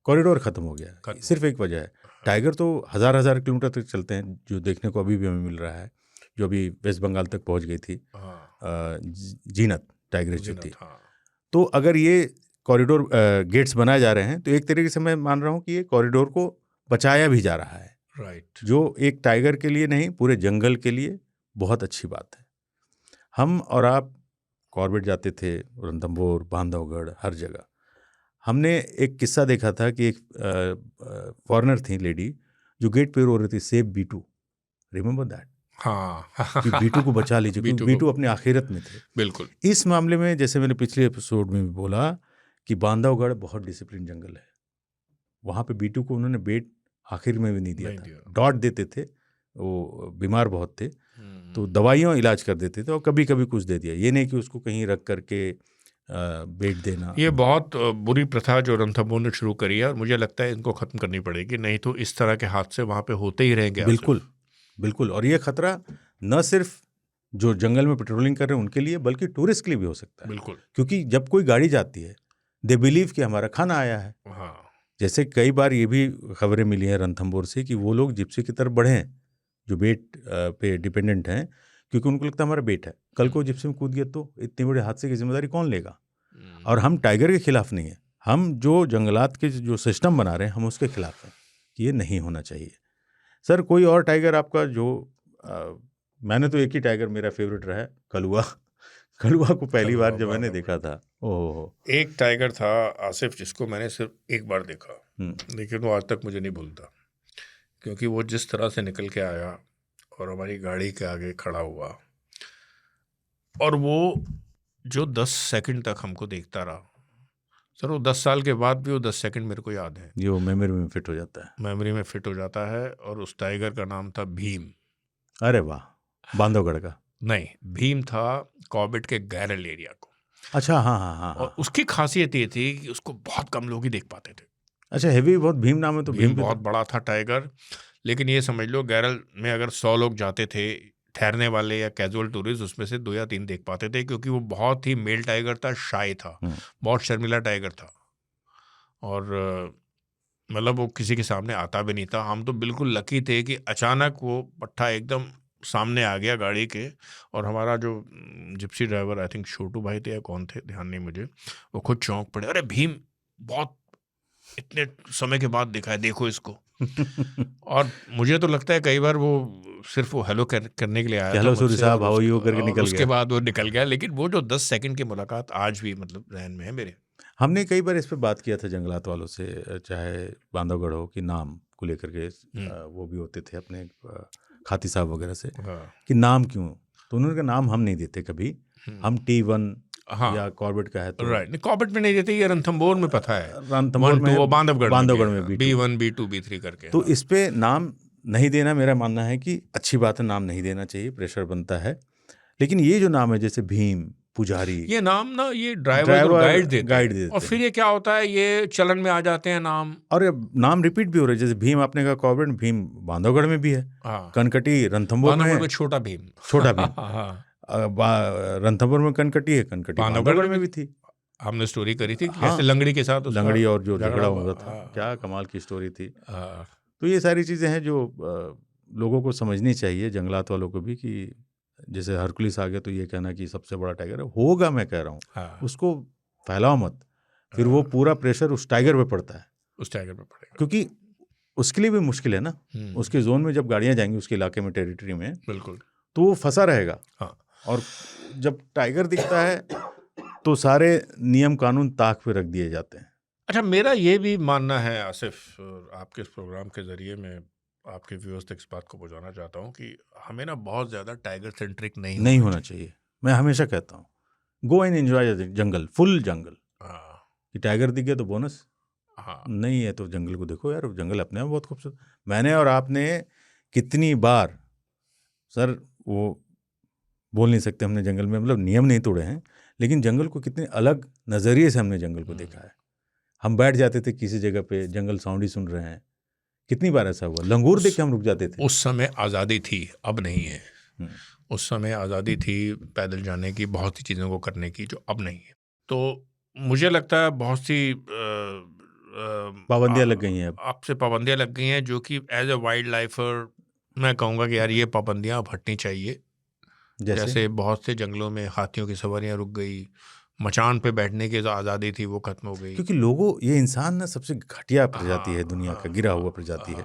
कॉरिडोर ख़त्म हो गया। सिर्फ एक वजह है, टाइगर तो हज़ार किलोमीटर तक चलते हैं, जो देखने को अभी भी हमें मिल रहा है। जो अभी वेस्ट बंगाल तक पहुंच गई थी जीनत टाइगर जो थी। तो अगर ये कॉरिडोर गेट्स बनाए जा रहे हैं तो एक तरीके से मैं मान रहा हूँ कि ये कॉरिडोर को बचाया भी जा रहा है। राइट। जो एक टाइगर के लिए नहीं, पूरे जंगल के लिए बहुत अच्छी बात है। हम और आप कॉर्बेट जाते थे, रणथंभौर, बांधवगढ़, हर जगह। हमने एक किस्सा देखा था कि एक फॉरेनर थी लेडी जो गेट पे रो रही थी, सेव बीटू। Remember that? हाँ, कि बीटू को बचा लीजिए, क्योंकि बीटू अपने आखिरत में थे। बिल्कुल। इस मामले में जैसे मैंने पिछले एपिसोड में भी बोला कि बांधवगढ़ बहुत डिसिप्लिन जंगल है। वहाँ पे बीटू को उन्होंने बेट आखिर में भी नहीं दिया था। डॉट देते थे, वो बीमार बहुत थे तो दवाइयों इलाज कर देते थे, और कभी कभी कुछ दे दिया। ये नहीं कि उसको कहीं रख करके बेट देना। ये बहुत बुरी प्रथा जो रणथंभौर ने शुरू करी है, और मुझे लगता है इनको ख़त्म करनी पड़ेगी, नहीं तो इस तरह के हादसे वहाँ पे होते ही रहेंगे। बिल्कुल। और ये खतरा न सिर्फ जो जंगल में पेट्रोलिंग कर रहे हैं उनके लिए, बल्कि टूरिस्ट के लिए भी हो सकता है। बिल्कुल, क्योंकि जब कोई गाड़ी जाती है, दे बिलीव कि हमारा खाना आया है। हाँ। जैसे कई बार ये भी खबरें मिली हैं रणथंभौर से कि वो लोग जिप्सी की तरफ बढ़े जो बेट पे डिपेंडेंट हैं, क्योंकि उनको लगता है हमारा बेट है, कल को जिप्सी में कूद गया तो इतने बड़े हादसे की जिम्मेदारी कौन लेगा। और हम टाइगर के खिलाफ नहीं है, हम जो जंगलात के जो सिस्टम बना रहे हैं हम उसके खिलाफ हैं कि ये नहीं होना चाहिए। सर कोई और टाइगर आपका जो मैंने तो एक ही टाइगर मेरा फेवरेट रहा है, कलुआ। कलुआ को पहली बार जब मैंने देखा था, ओह, एक टाइगर था आसिफ जिसको मैंने सिर्फ एक बार देखा, लेकिन वो आज तक मुझे नहीं भूलता, क्योंकि वो जिस तरह से निकल के आया और हमारी गाड़ी के आगे खड़ा हुआ, और वो जो 10 सेकंड तक हमको देखता रहा। सर वो 10 साल के बाद भी वो 10 सेकंड मेरे को याद है, ये वो मेमोरी में फिट हो जाता है, मेमोरी में फिट हो जाता है। और उस टाइगर का नाम था भीम। अरे वाह, बांधवगढ़ का? नहीं, भीम था कॉर्बेट के गैरल एरिया को। अच्छा, हाँ हाँ हाँ। और उसकी खासियत ये थी कि उसको बहुत कम लोग ही देख पाते थे। अच्छा, हैवी बहुत भीम नाम है तो भीम बहुत बड़ा था टाइगर, लेकिन ये समझ लो गैरल में अगर 100 लोग जाते थे ठहरने वाले या कैजुअल टूरिस्ट, उसमें से 2 या 3 देख पाते थे, क्योंकि वो बहुत ही मेल टाइगर था, शाय था, बहुत शर्मिला टाइगर था, और मतलब वो किसी के सामने आता भी नहीं था। हम तो बिल्कुल लकी थे कि अचानक वो पट्ठा एकदम सामने आ गया गाड़ी के, और हमारा जो जिप्सी ड्राइवर, आई थिंक छोटू भाई थे या कौन थे, ध्यान नहीं मुझे, वो खुद चौंक पड़े, अरे भीम बहुत इतने समय के बाद देखा है, देखो इसको। और मुझे तो लगता है कई बार वो सिर्फ वो हेलो करने के लिए आया था, हेलो सूरी साहब, हाउ यू करके निकल गया, उसके बाद वो निकल गया। लेकिन वो जो 10 सेकंड की मुलाकात आज भी मतलब ज़हन में है मेरे। हमने कई बार इस पे बात किया था जंगलात वालों से, चाहे बांधवगढ़ हो, कि नाम को लेकर के वो भी होते थे अपने खाती साहब वगैरह से, कि नाम क्यों, तो उन्होंने कहा नाम हम नहीं देते कभी, हम T1 या कॉर्बेट का है तो राइट, कॉर्बेट में नहीं देते, ये रणथंभौर में पता है, रणथंभौर में, वो बांधवगढ़ में B1 B2 B3 करके। तो इस पे नाम नहीं देना, मेरा मानना है कि अच्छी बात है, नाम नहीं देना चाहिए, प्रेशर बनता है। लेकिन ये जो नाम है जैसे भीम, पुजारी, ये नाम ना ये ड्राइवर गाइड देते हैं, और फिर ये क्या होता है, ये चलन में आ जाते हैं नाम, और नाम रिपीट भी हो रहे हैं। जैसे भीम आपने कहा कॉर्बेट, भीम बांधवगढ़ में भी है, कनकटी रणथंभौर में छोटा भीम, छोटा भीम रणथंभौर में कनकटी है, कनकटी बांधवगढ़ में भी थी। हमने स्टोरी करी थी कैसे लंगड़ी के साथ लंगड़ी और जो झगड़ा हुआ था, क्या कमाल की स्टोरी थी। तो ये सारी चीज़ें हैं जो लोगों को समझनी चाहिए, जंगलात वालों को भी, कि जैसे हरकुलिस आ गया तो ये कहना कि सबसे बड़ा टाइगर है, होगा, मैं कह रहा हूँ, उसको फैलाओ मत, फिर वो पूरा प्रेशर उस टाइगर पे पड़ता है, उस टाइगर पे पड़ेगा, क्योंकि उसके लिए भी मुश्किल है ना, उसके जोन में जब गाड़ियाँ जाएंगी, उसके इलाके में, टेरिटरी में, बिल्कुल, तो वो फंसा रहेगा। और जब टाइगर दिखता है तो सारे नियम कानून ताक पे रख दिए जाते हैं। अच्छा, मेरा ये भी मानना है आसिफ, आपके इस प्रोग्राम के जरिए मैं आपके व्यूअर्स तक इस बात को पहुंचाना चाहता हूं कि हमें ना बहुत ज़्यादा टाइगर सेंट्रिक नहीं होना चाहिए। मैं हमेशा कहता हूँ, go and enjoy jungle, full jungle. कि टाइगर दिख गया तो बोनस, नहीं है तो जंगल को देखो यार, जंगल अपने आप बहुत खूबसूरत। मैंने और आपने कितनी बार, सर वो बोल नहीं सकते हमने जंगल में, मतलब नियम नहीं तोड़े हैं, लेकिन जंगल को कितने अलग नज़रिए से हमने जंगल को देखा है। हम बैठ जाते थे किसी जगह पे, जंगल साउंड ही सुन रहे हैं, कितनी बार ऐसा हुआ, लंगूर देख के हम रुक जाते थे। उस समय आज़ादी थी, अब नहीं है। उस समय आज़ादी थी पैदल जाने की, बहुत सी चीज़ों को करने की, जो अब नहीं है। तो मुझे लगता है बहुत सी पाबंदियाँ लग गई हैं, अब आपसे पाबंदियाँ लग गई हैं, जो कि एज ए वाइल्ड लाइफर मैं कहूँगा कि यार ये पाबंदियाँ अब हटनी चाहिए। जैसे बहुत से जंगलों में हाथियों की सवारियाँ रुक गई, मचान पे बैठने की जो आज़ादी थी वो खत्म हो गई, क्योंकि लोगों, ये इंसान ना सबसे घटिया प्रजाति है दुनिया का, गिरा हुआ प्रजाति है।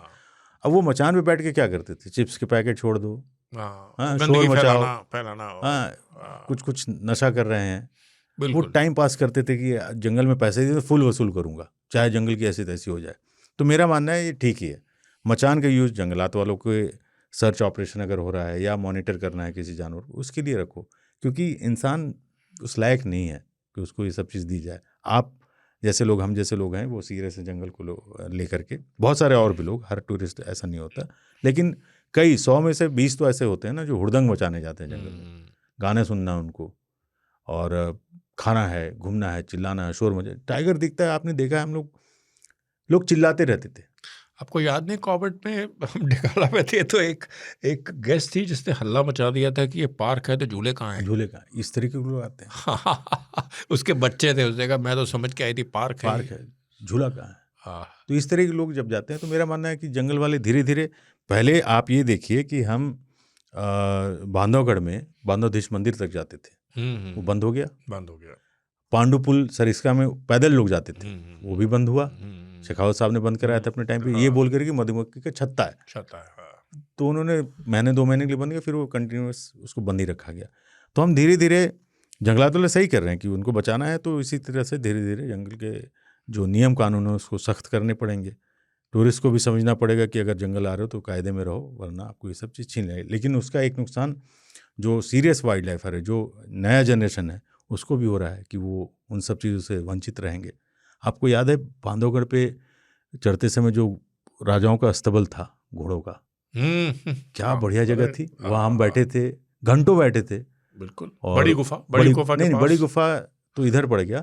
अब वो मचान पे बैठ के क्या करते थे, चिप्स के पैकेट छोड़ दो, शोर मचाओ, फैलाना, कुछ नशा कर रहे हैं, वो टाइम पास करते थे कि जंगल में पैसे दे फुल वसूल करूंगा, चाहे जंगल की ऐसी तैसी हो जाए। तो मेरा मानना है ये ठीक ही है, मचान का यूज़ जंगलात वालों के सर्च ऑपरेशन अगर हो रहा है या मॉनिटर करना है किसी जानवर को, उसके लिए रखो, क्योंकि इंसान उस लायक नहीं है कि उसको ये सब चीज़ दी जाए। आप जैसे लोग, हम जैसे लोग हैं, वो सीरियस है जंगल को लेकर के, बहुत सारे और भी लोग, हर टूरिस्ट ऐसा नहीं होता, लेकिन कई 100 में से 20 तो ऐसे होते हैं ना जो हुड़दंग मचाने जाते हैं जंगल में, गाने सुनना है उनको, और खाना है, घूमना है, चिल्लाना है, शोर मचा। टाइगर दिखता है, आपने देखा है, हम लोग चिल्लाते रहते थे। आपको याद नहीं, कॉर्बेट में हम डिकाला में थे तो एक गेस्ट थी जिसने हल्ला मचा दिया था कि ये पार्क है तो झूले कहाँ हैं, झूले कहाँ, इस तरीके के लोग आते हैं। उसके बच्चे थे, उसने कहा मैं तो समझ के आई थी पार्क है, झूला कहाँ है। तो इस तरह के लोग जब जाते हैं, तो मेरा मानना है कि जंगल वाले धीरे धीरे पहले आप ये देखिए कि हम बांधवगढ़ में बांधवदेश मंदिर तक जाते थे, वो बंद हो गया। बंद हो गया। पांडु पुल सरिस्का में पैदल लोग जाते थे, वो भी बंद हुआ। शेखावत साहब ने बंद कराया था अपने टाइम पे, ये बोल कर कि मधुमक्खी का छत्ता है। तो उन्होंने महीने 2 महीने के लिए बंद किया, फिर वो कंटिन्यूस उसको बंद ही रखा गया। तो हम धीरे धीरे जंगलात वाले सही कर रहे हैं कि उनको बचाना है, तो इसी तरह से धीरे धीरे जंगल के जो नियम कानून है उसको सख्त करने पड़ेंगे। टूरिस्ट को भी समझना पड़ेगा कि अगर जंगल आ रहे हो तो कायदे में रहो, वरना आपको ये सब चीज़ छीन लेंगे। लेकिन उसका एक नुकसान जो सीरियस वाइल्ड लाइफ है, जो नया जनरेशन है, उसको भी हो रहा है कि वो उन सब चीज़ों से वंचित रहेंगे। आपको याद है बांधवगढ़ पे चढ़ते समय जो राजाओं का अस्तबल था घोड़ों का, क्या बढ़िया जगह थी। वहाँ हम बैठे थे, घंटों बैठे थे। बिल्कुल। और बड़ी गुफा नहीं, बड़ी गुफा तो इधर पड़ गया,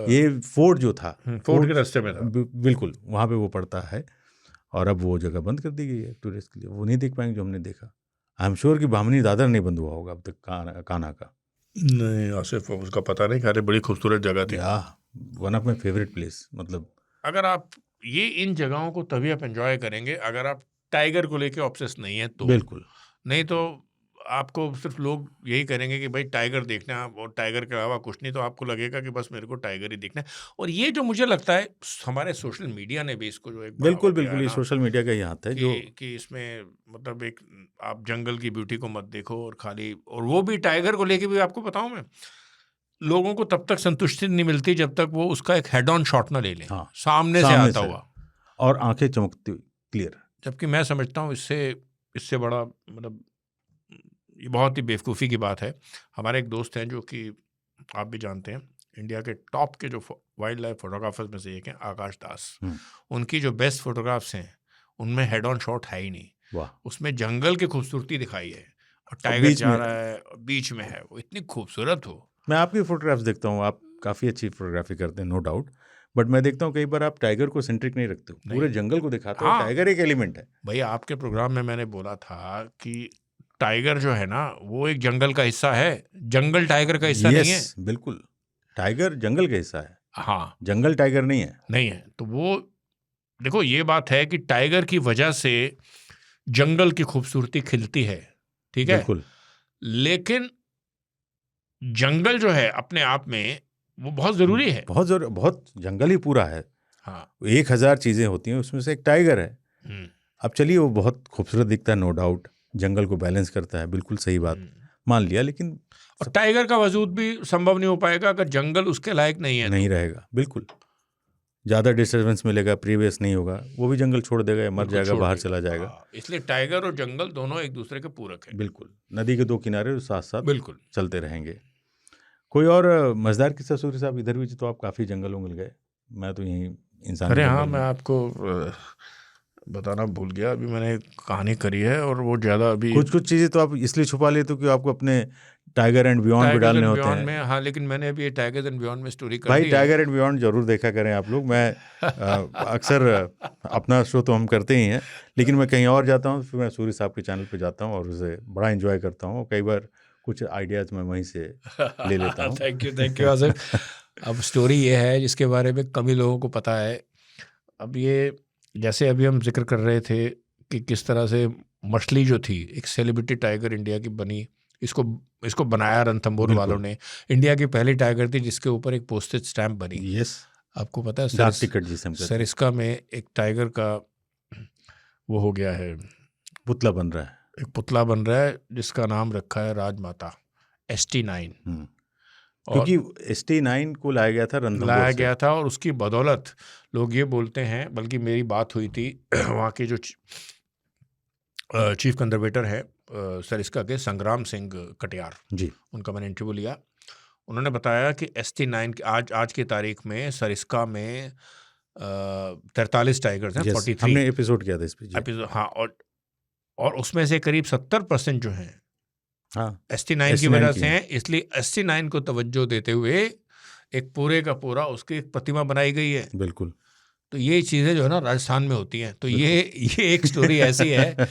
ये फोर्ट जो था, फोर्ट के रास्ते में था। बिल्कुल वहाँ पे वो पड़ता है। और अब वो जगह बंद कर दी गई है टूरिस्ट के लिए, वो नहीं देख पाएंगे जो हमने देखा। आई एम श्योर कि भामनी दादर नहीं बंद हुआ होगा अब तक कान्हा का। नहीं आसिफ, उसका पता नहीं। अरे बड़ी खूबसूरत जगह थी, one of my favourite place. मतलब अगर आप ये इन जगहों को तभी आप एंजॉय करेंगे अगर आप टाइगर को लेके ऑब्सेस नहीं है तो। बिल्कुल। नहीं तो आपको सिर्फ लोग यही करेंगे कि भाई टाइगर देखना है और टाइगर के अलावा कुछ नहीं, तो आपको लगेगा कि बस मेरे को टाइगर ही देखना है। और ये जो मुझे लगता है हमारे सोशल मीडिया ने भी इसको जो एक बिल्कुल बिल्कुल, ये सोशल मीडिया का ही हाथ है जो कि इसमें मतलब एक आप जंगल की ब्यूटी को मत देखो और खाली, और वो भी टाइगर को लेके भी आपको बताऊं मैं, लोगों को तब तक संतुष्टि नहीं मिलती जब तक वो उसका एक हेड ऑन शॉट ना ले लें। हाँ, सामने से आता हुआ और आंखें चमकती हुई क्लियर। जबकि मैं समझता हूँ इससे बड़ा मतलब ये बहुत ही बेवकूफ़ी की बात है। हमारे एक दोस्त हैं जो कि आप भी जानते हैं, इंडिया के टॉप के जो वाइल्ड लाइफ फोटोग्राफर्स में से एक हैं आकाश दास। उनकी जो बेस्ट फोटोग्राफ्स हैं उनमें हेड ऑन शॉट है ही नहीं। वाह। उसमें जंगल की खूबसूरती दिखाई है और टाइगर जा रहा है बीच में है, वो इतनी खूबसूरत हो। मैं आपकी फोटोग्राफ्स देखता हूँ, आप काफ़ी अच्छी फोटोग्राफी करते हैं, नो डाउट। बट मैं देखता हूँ कई बार आप टाइगर को सेंट्रिक नहीं रखते हो, पूरे जंगल को दिखाते हो। टाइगर एक एलिमेंट है भैया। आपके प्रोग्राम में मैंने बोला था कि टाइगर जो है ना वो एक जंगल का हिस्सा है, जंगल टाइगर का हिस्सा नहीं है। बिल्कुल, टाइगर जंगल का हिस्सा है। हाँ, जंगल टाइगर नहीं है। तो वो देखो, ये बात है कि टाइगर की वजह से जंगल की खूबसूरती खिलती है, ठीक है, बिल्कुल। लेकिन जंगल जो है अपने आप में वो बहुत जरूरी है, बहुत जंगल ही पूरा है। हाँ, 1000 चीजें होती हैं, उसमें से एक टाइगर है। अब चलिए, वो बहुत खूबसूरत दिखता है, नो डाउट, जंगल को बैलेंस करता है, बिल्कुल सही बात मान लिया। लेकिन और टाइगर का वजूद भी संभव नहीं हो पाएगा अगर जंगल उसके लायक नहीं है, नहीं रहेगा। बिल्कुल, ज़्यादा डिस्टर्बेंस मिलेगा, प्रीवियस नहीं होगा, वो भी जंगल छोड़ देगा या मर जाएगा, बाहर चला जाएगा। इसलिए टाइगर और जंगल दोनों एक दूसरे के पूरक हैं। बिल्कुल, नदी के 2 किनारे साथ साथ बिल्कुल चलते रहेंगे। कोई और मजेदार किस्सा सूरी साहब? इधर भी तो आप काफ़ी जंगल उंगल गए, मैं तो यहीं इंसान। अरे हाँ, मैं आपको बताना भूल गया, अभी मैंने कहानी करी है और वो ज़्यादा अभी कुछ चीज़ें तो आप इसलिए छुपा लेते हो कि आपको अपने टाइगर एंड बियॉन्ड भी डालने होते हैं में। हाँ, लेकिन मैंने अभी ये टाइगर एंड बियॉन्ड में स्टोरी कर भाई, दी टाइगर एंड बियॉन्ड जरूर देखा करें आप लोग। मैं अक्सर अपना शो तो हम करते ही हैं, लेकिन मैं कहीं और जाता हूँ, फिर मैं सूरी साहब के चैनल पे जाता हूँ और उसे बड़ा एंजॉय करता हूँ। कई बार कुछ आइडियाज़ मैं वहीं से ले लेता हूँ। Thank you Asif. अब स्टोरी ये है जिसके बारे में कम ही लोगों को पता है। अब ये जैसे अभी हम जिक्र कर रहे थे कि किस तरह से मछली जो थी एक सेलिब्रिटी टाइगर इंडिया की बनी, इसको बनाया रणथंभौर वालों ने। इंडिया की पहली टाइगर थी जिसके ऊपर एक पोस्टेज स्टैम्प बनी। यस, आपको पता है डाक टिकट जिसे हम कहते हैं। सरिस्का में एक टाइगर का वो हो गया है, पुतला बन रहा है, एक पुतला बन रहा है जिसका नाम रखा है राजमाता ST9। क्योंकि ST9 को लाया गया था और उसकी बदौलत लोग ये बोलते हैं, बल्कि मेरी बात हुई थी वहाँ के जो चीफ कंजर्वेटर है सरिस्का के, संग्राम सिंह कटियार जी, उनका मैंने इंटरव्यू लिया। उन्होंने बताया कि ST9 आज की तारीख में सरिस्का में 43 टाइगर्स हैं, 43। हमने एपिसोड किया था इस पे। हाँ, और उसमें से करीब 70% जो हैं ST9 की ST9 वजह से हैं। इसलिए ST9 को तवज्जो देते हुए एक पूरे का पूरा उसकी एक प्रतिमा बनाई गई है। बिल्कुल। तो ये चीज़ें जो है ना राजस्थान में होती हैं। तो ये एक स्टोरी ऐसी है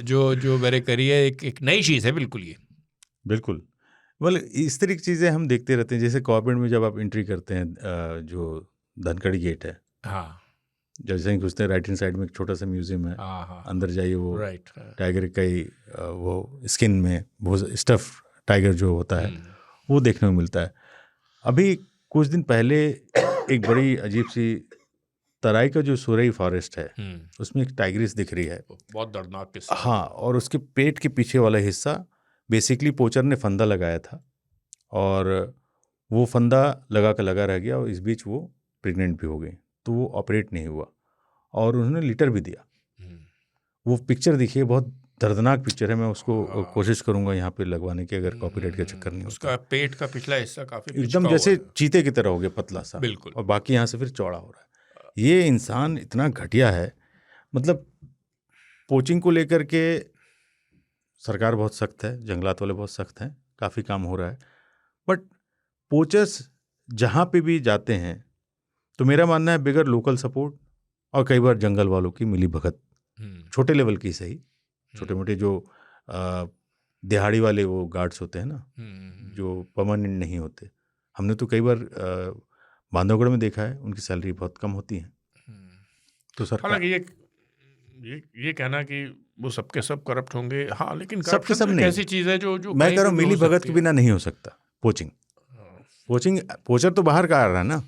जो मैंने करी है, एक नई चीज़ है बिल्कुल ये। बिल्कुल, well, इस तरह की चीज़ें हम देखते रहते हैं। जैसे कॉर्बेट में जब आप एंट्री करते हैं, जो धनखड़ी गेट है, हाँ, जैसे ही घुसते हैं राइट हैंड साइड में एक छोटा सा म्यूजियम है, अंदर जाइए वो राइट, टाइगर का ही वो स्किन में वो स्टफ टाइगर जो होता है वो देखने को मिलता है। अभी कुछ दिन पहले एक बड़ी अजीब सी तराई का जो सुरई फॉरेस्ट है उसमें एक टाइग्रिस दिख रही है, बहुत दर्दनाक किस्सा। हाँ, और उसके पेट के पीछे वाला हिस्सा बेसिकली पोचर ने फंदा लगाया था और वो फंदा लगा रह गया और इस बीच वो प्रेग्नेंट भी हो गई, तो वो ऑपरेट नहीं हुआ और उन्होंने लिटर भी दिया। वो पिक्चर देखिए, बहुत दर्दनाक पिक्चर है। मैं उसको कोशिश करूंगा यहाँ पे लगवाने की, अगर कॉपीराइट का चक्कर नहीं उसका होता। पेट का पिछला हिस्सा काफी एकदम जैसे चीते की तरह हो गया, पतला सा, बिल्कुल, और बाकी यहाँ से फिर चौड़ा हो रहा है। ये इंसान इतना घटिया है, मतलब पोचिंग को लेकर के सरकार बहुत सख्त है, जंगलात वाले बहुत सख्त हैं, काफ़ी काम हो रहा है, बट पोचर्स जहाँ पे भी जाते हैं तो मेरा मानना है बिगर लोकल सपोर्ट और कई बार जंगल वालों की मिली भगत, छोटे लेवल की सही, छोटे मोटे जो दिहाड़ी वाले वो गार्ड्स होते हैं ना, जो परमानेंट नहीं होते, हमने तो कई बार बांधवगढ़ में देखा है उनकी सैलरी बहुत कम होती है। तो सरकार, हालांकि ये कहना कि वो सबके सब करप्ट होंगे, हाँ, लेकिन सबके सब नहीं, ऐसी चीज़ है जो मैं कह रहा हूँ मिली भगत के बिना नहीं हो सकता पोचिंग। पोचर तो बाहर का आ रहा है ना,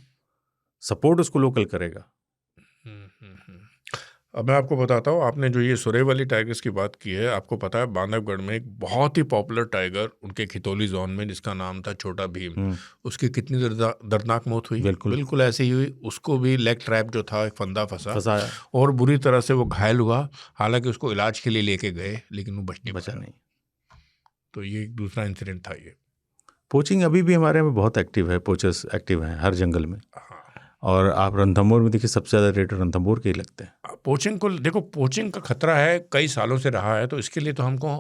सपोर्ट उसको लोकल करेगा। अब मैं आपको बताता हूँ, आपने जो ये सुरई वाली टाइगर्स की बात की है, आपको पता है बांधवगढ़ में एक बहुत ही पॉपुलर टाइगर उनके खितौली जोन में जिसका नाम था छोटा भीम, उसकी कितनी दर्दनाक मौत हुई। बिल्कुल ऐसे ही हुई। उसको भी लेग ट्रैप जो था, एक फंदा फंसाया और बुरी तरह से वो घायल हुआ। हालांकि उसको इलाज के लिए लेके गए लेकिन वो बचा नहीं। तो ये एक दूसरा इंसिडेंट था। ये पोचिंग अभी भी हमारे में बहुत एक्टिव है, पोचर्स एक्टिव हैं हर जंगल में। और आप रणथंभौर में देखिए, सबसे ज़्यादा रेट रणथंभौर के ही लगते हैं। पोचिंग को देखो, पोचिंग का खतरा है, कई सालों से रहा है, तो इसके लिए तो हमको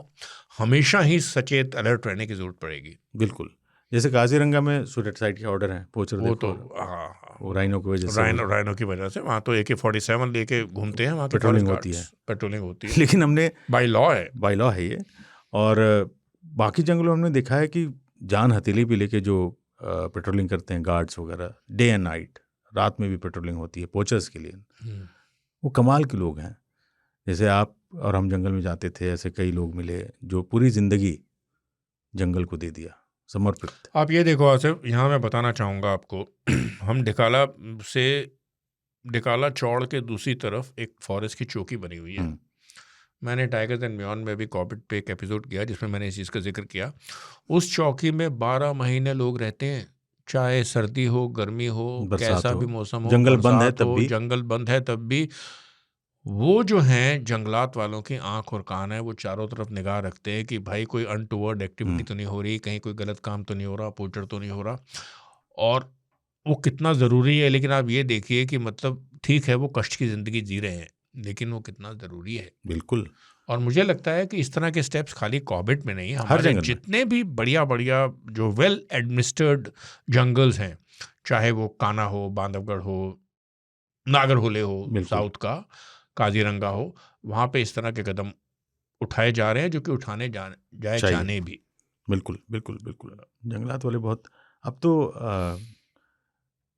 हमेशा ही सचेत अलर्ट रहने की जरूरत पड़ेगी। बिल्कुल, जैसे काजीरंगा में सुसाइड के ऑर्डर हैं, पोचर वो तो वो राइनो की वजह से, राइनो की वजह से वहाँ तो AK-47 लेके घूमते हैं, वहाँ पेट्रोलिंग होती है। लेकिन हमने बाय लॉ है ये। और बाकी जंगलों में हमने देखा है कि जान हथेली भी लेके जो पेट्रोलिंग करते हैं गार्ड्स वगैरह, डे एंड नाइट, रात में भी पेट्रोलिंग होती है पोचर्स के लिए। वो कमाल के लोग हैं। जैसे आप और हम जंगल में जाते थे, ऐसे कई लोग मिले जो पूरी जिंदगी जंगल को दे दिया, समर्पित। आप ये देखो आसिफ, यहाँ मैं बताना चाहूँगा आपको, हम डिकाला चौड़ के दूसरी तरफ एक फॉरेस्ट की चौकी बनी हुई है। मैंने टाइगर्स एंड बियॉन्ड में भी कॉर्बेट पे एक एपिसोड किया जिसमें मैंने इस चीज़ का जिक्र किया। उस चौकी में 12 महीने लोग रहते हैं, चाहे सर्दी हो, गर्मी हो, कैसा भी मौसम हो, जंगल बंद है तब भी, जंगल बंद है तब भी वो जो हैं जंगलात वालों की आंख और कान है, वो चारों तरफ निगाह रखते हैं कि भाई कोई अनटूवर्ड एक्टिविटी तो नहीं हो रही, कहीं कोई गलत काम तो नहीं हो रहा, पोचर तो नहीं हो रहा। और वो कितना ज़रूरी है। लेकिन आप ये देखिए कि मतलब ठीक है वो कष्ट की ज़िंदगी जी रहे हैं, लेकिन वो कितना ज़रूरी है। बिल्कुल। और मुझे लगता है कि इस तरह के स्टेप्स खाली कॉर्बेट में नहीं, हमारे जितने भी बढ़िया बढ़िया जो वेल एडमिनिस्टर्ड जंगल्स हैं, चाहे वो कान्हा हो, बांधवगढ़ हो, नागरहोले हो, साउथ का काजीरंगा हो, वहाँ पे इस तरह के कदम उठाए जा रहे हैं जो कि उठाने जाने भी। बिल्कुल बिल्कुल बिल्कुल। जंगलात वाले बहुत, अब तो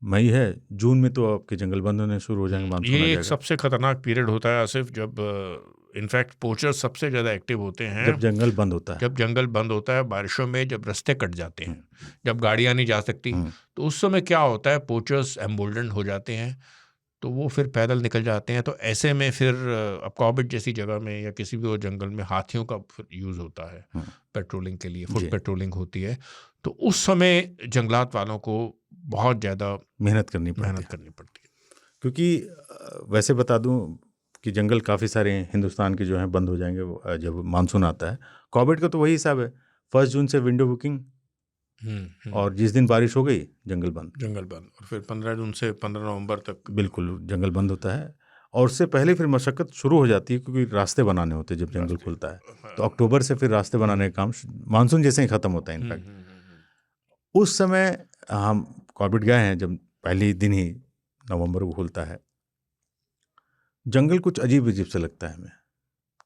मई है, जून में तो आपके जंगल बंद होने शुरू हो जाएंगे। ये एक सबसे खतरनाक पीरियड होता है आसिफ, जब इनफैक्ट पोचर सबसे ज़्यादा एक्टिव होते हैं जब जंगल बंद होता है। जब जंगल बंद होता है, बारिशों में जब रास्ते कट जाते हैं, जब गाड़ियाँ नहीं जा सकती, तो उस समय क्या होता है, पोचर्स एम्बोल्डन हो जाते हैं, तो वो फिर पैदल निकल जाते हैं। तो ऐसे में फिर अब कॉर्बेट जैसी जगह में या किसी भी और जंगल में हाथियों का फिर यूज़ होता है पेट्रोलिंग के लिए, फुट पेट्रोलिंग होती है। तो उस समय जंगलात वालों को बहुत ज़्यादा मेहनत करनी पड़ती है। क्योंकि वैसे बता दूं कि जंगल काफ़ी सारे हिंदुस्तान के जो हैं बंद हो जाएंगे जब मानसून आता है। कॉर्बेट का तो वही हिसाब है, 1 जून से विंडो बुकिंग, और जिस दिन बारिश हो गई जंगल बंद, और फिर 15 जून से 15 नवंबर तक बिल्कुल जंगल बंद होता है। और उससे पहले फिर मशक्क़त शुरू हो जाती है, क्योंकि रास्ते बनाने होते हैं जब जंगल खुलता है। तो अक्टूबर से फिर रास्ते बनाने का काम मानसून जैसे ही ख़त्म होता है। इनफैक्ट उस समय हम कॉर्बेट गए हैं जब पहले दिन ही नवंबर को खुलता है, जंगल कुछ अजीब अजीब से लगता है हमें,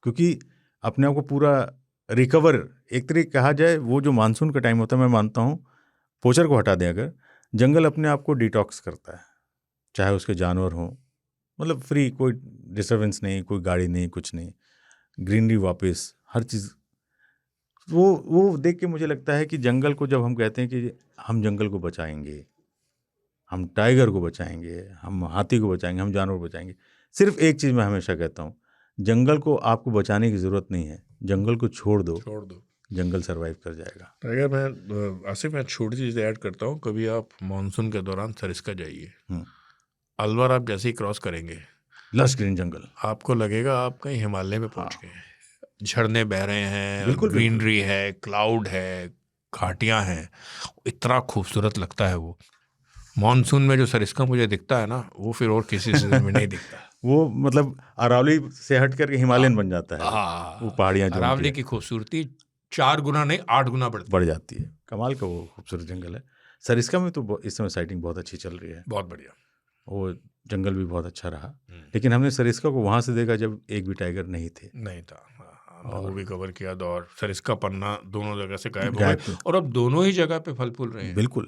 क्योंकि अपने आप को पूरा रिकवर, एक तरीके कहा जाए, वो जो मानसून का टाइम होता है, मैं मानता हूँ पोचर को हटा दें अगर, जंगल अपने आप को डिटॉक्स करता है, चाहे उसके जानवर हों, मतलब फ्री, कोई डिस्टर्बेंस नहीं, कोई गाड़ी नहीं, कुछ नहीं, ग्रीनरी वापस, हर चीज़। वो देख के मुझे लगता है कि जंगल को जब हम कहते हैं कि हम जंगल को बचाएंगे, हम टाइगर को बचाएंगे, हम हाथी को बचाएंगे, हम जानवर को बचाएंगे, सिर्फ एक चीज़ मैं हमेशा कहता हूँ, जंगल को आपको बचाने की ज़रूरत नहीं है, जंगल को छोड़ दो, जंगल सरवाइव कर जाएगा। टाइगर, मैं आसिफ, मैं छोटी चीज़ ऐड करता हूँ, कभी आप मानसून के दौरान सरिस्का जाइए, अलवर आप जैसे ही क्रॉस करेंगे, लश ग्रीन जंगल, आपको लगेगा आप कहीं हिमालय में पहुँच गए हैं। झरने बह रहे हैं, बिल्कुल, ग्रीनरी है, क्लाउड है, घाटियाँ हैं, इतना खूबसूरत लगता है वो। मानसून में जो सरिस्का मुझे दिखता है ना, वो फिर और किसी सीजन में नहीं दिखता। वो मतलब अरावली से हट करके हिमालयन बन जाता है, वो पहाड़ियाँ जो अरावली की खूबसूरती 4 गुना नहीं 8 गुना बढ़ जाती है। कमाल का वो खूबसूरत जंगल है। सरिस्का में तो इस समय साइटिंग बहुत अच्छी चल रही है, बहुत बढ़िया, वो जंगल भी बहुत अच्छा रहा। लेकिन हमने सरिस्का को वहाँ से देखा जब एक भी टाइगर नहीं था। और वो भी कवर किया, और सरिस्का पन्ना दोनों जगह से गायब हो गए, और अब दोनों ही जगह पे फल फूल रहे हैं। बिल्कुल।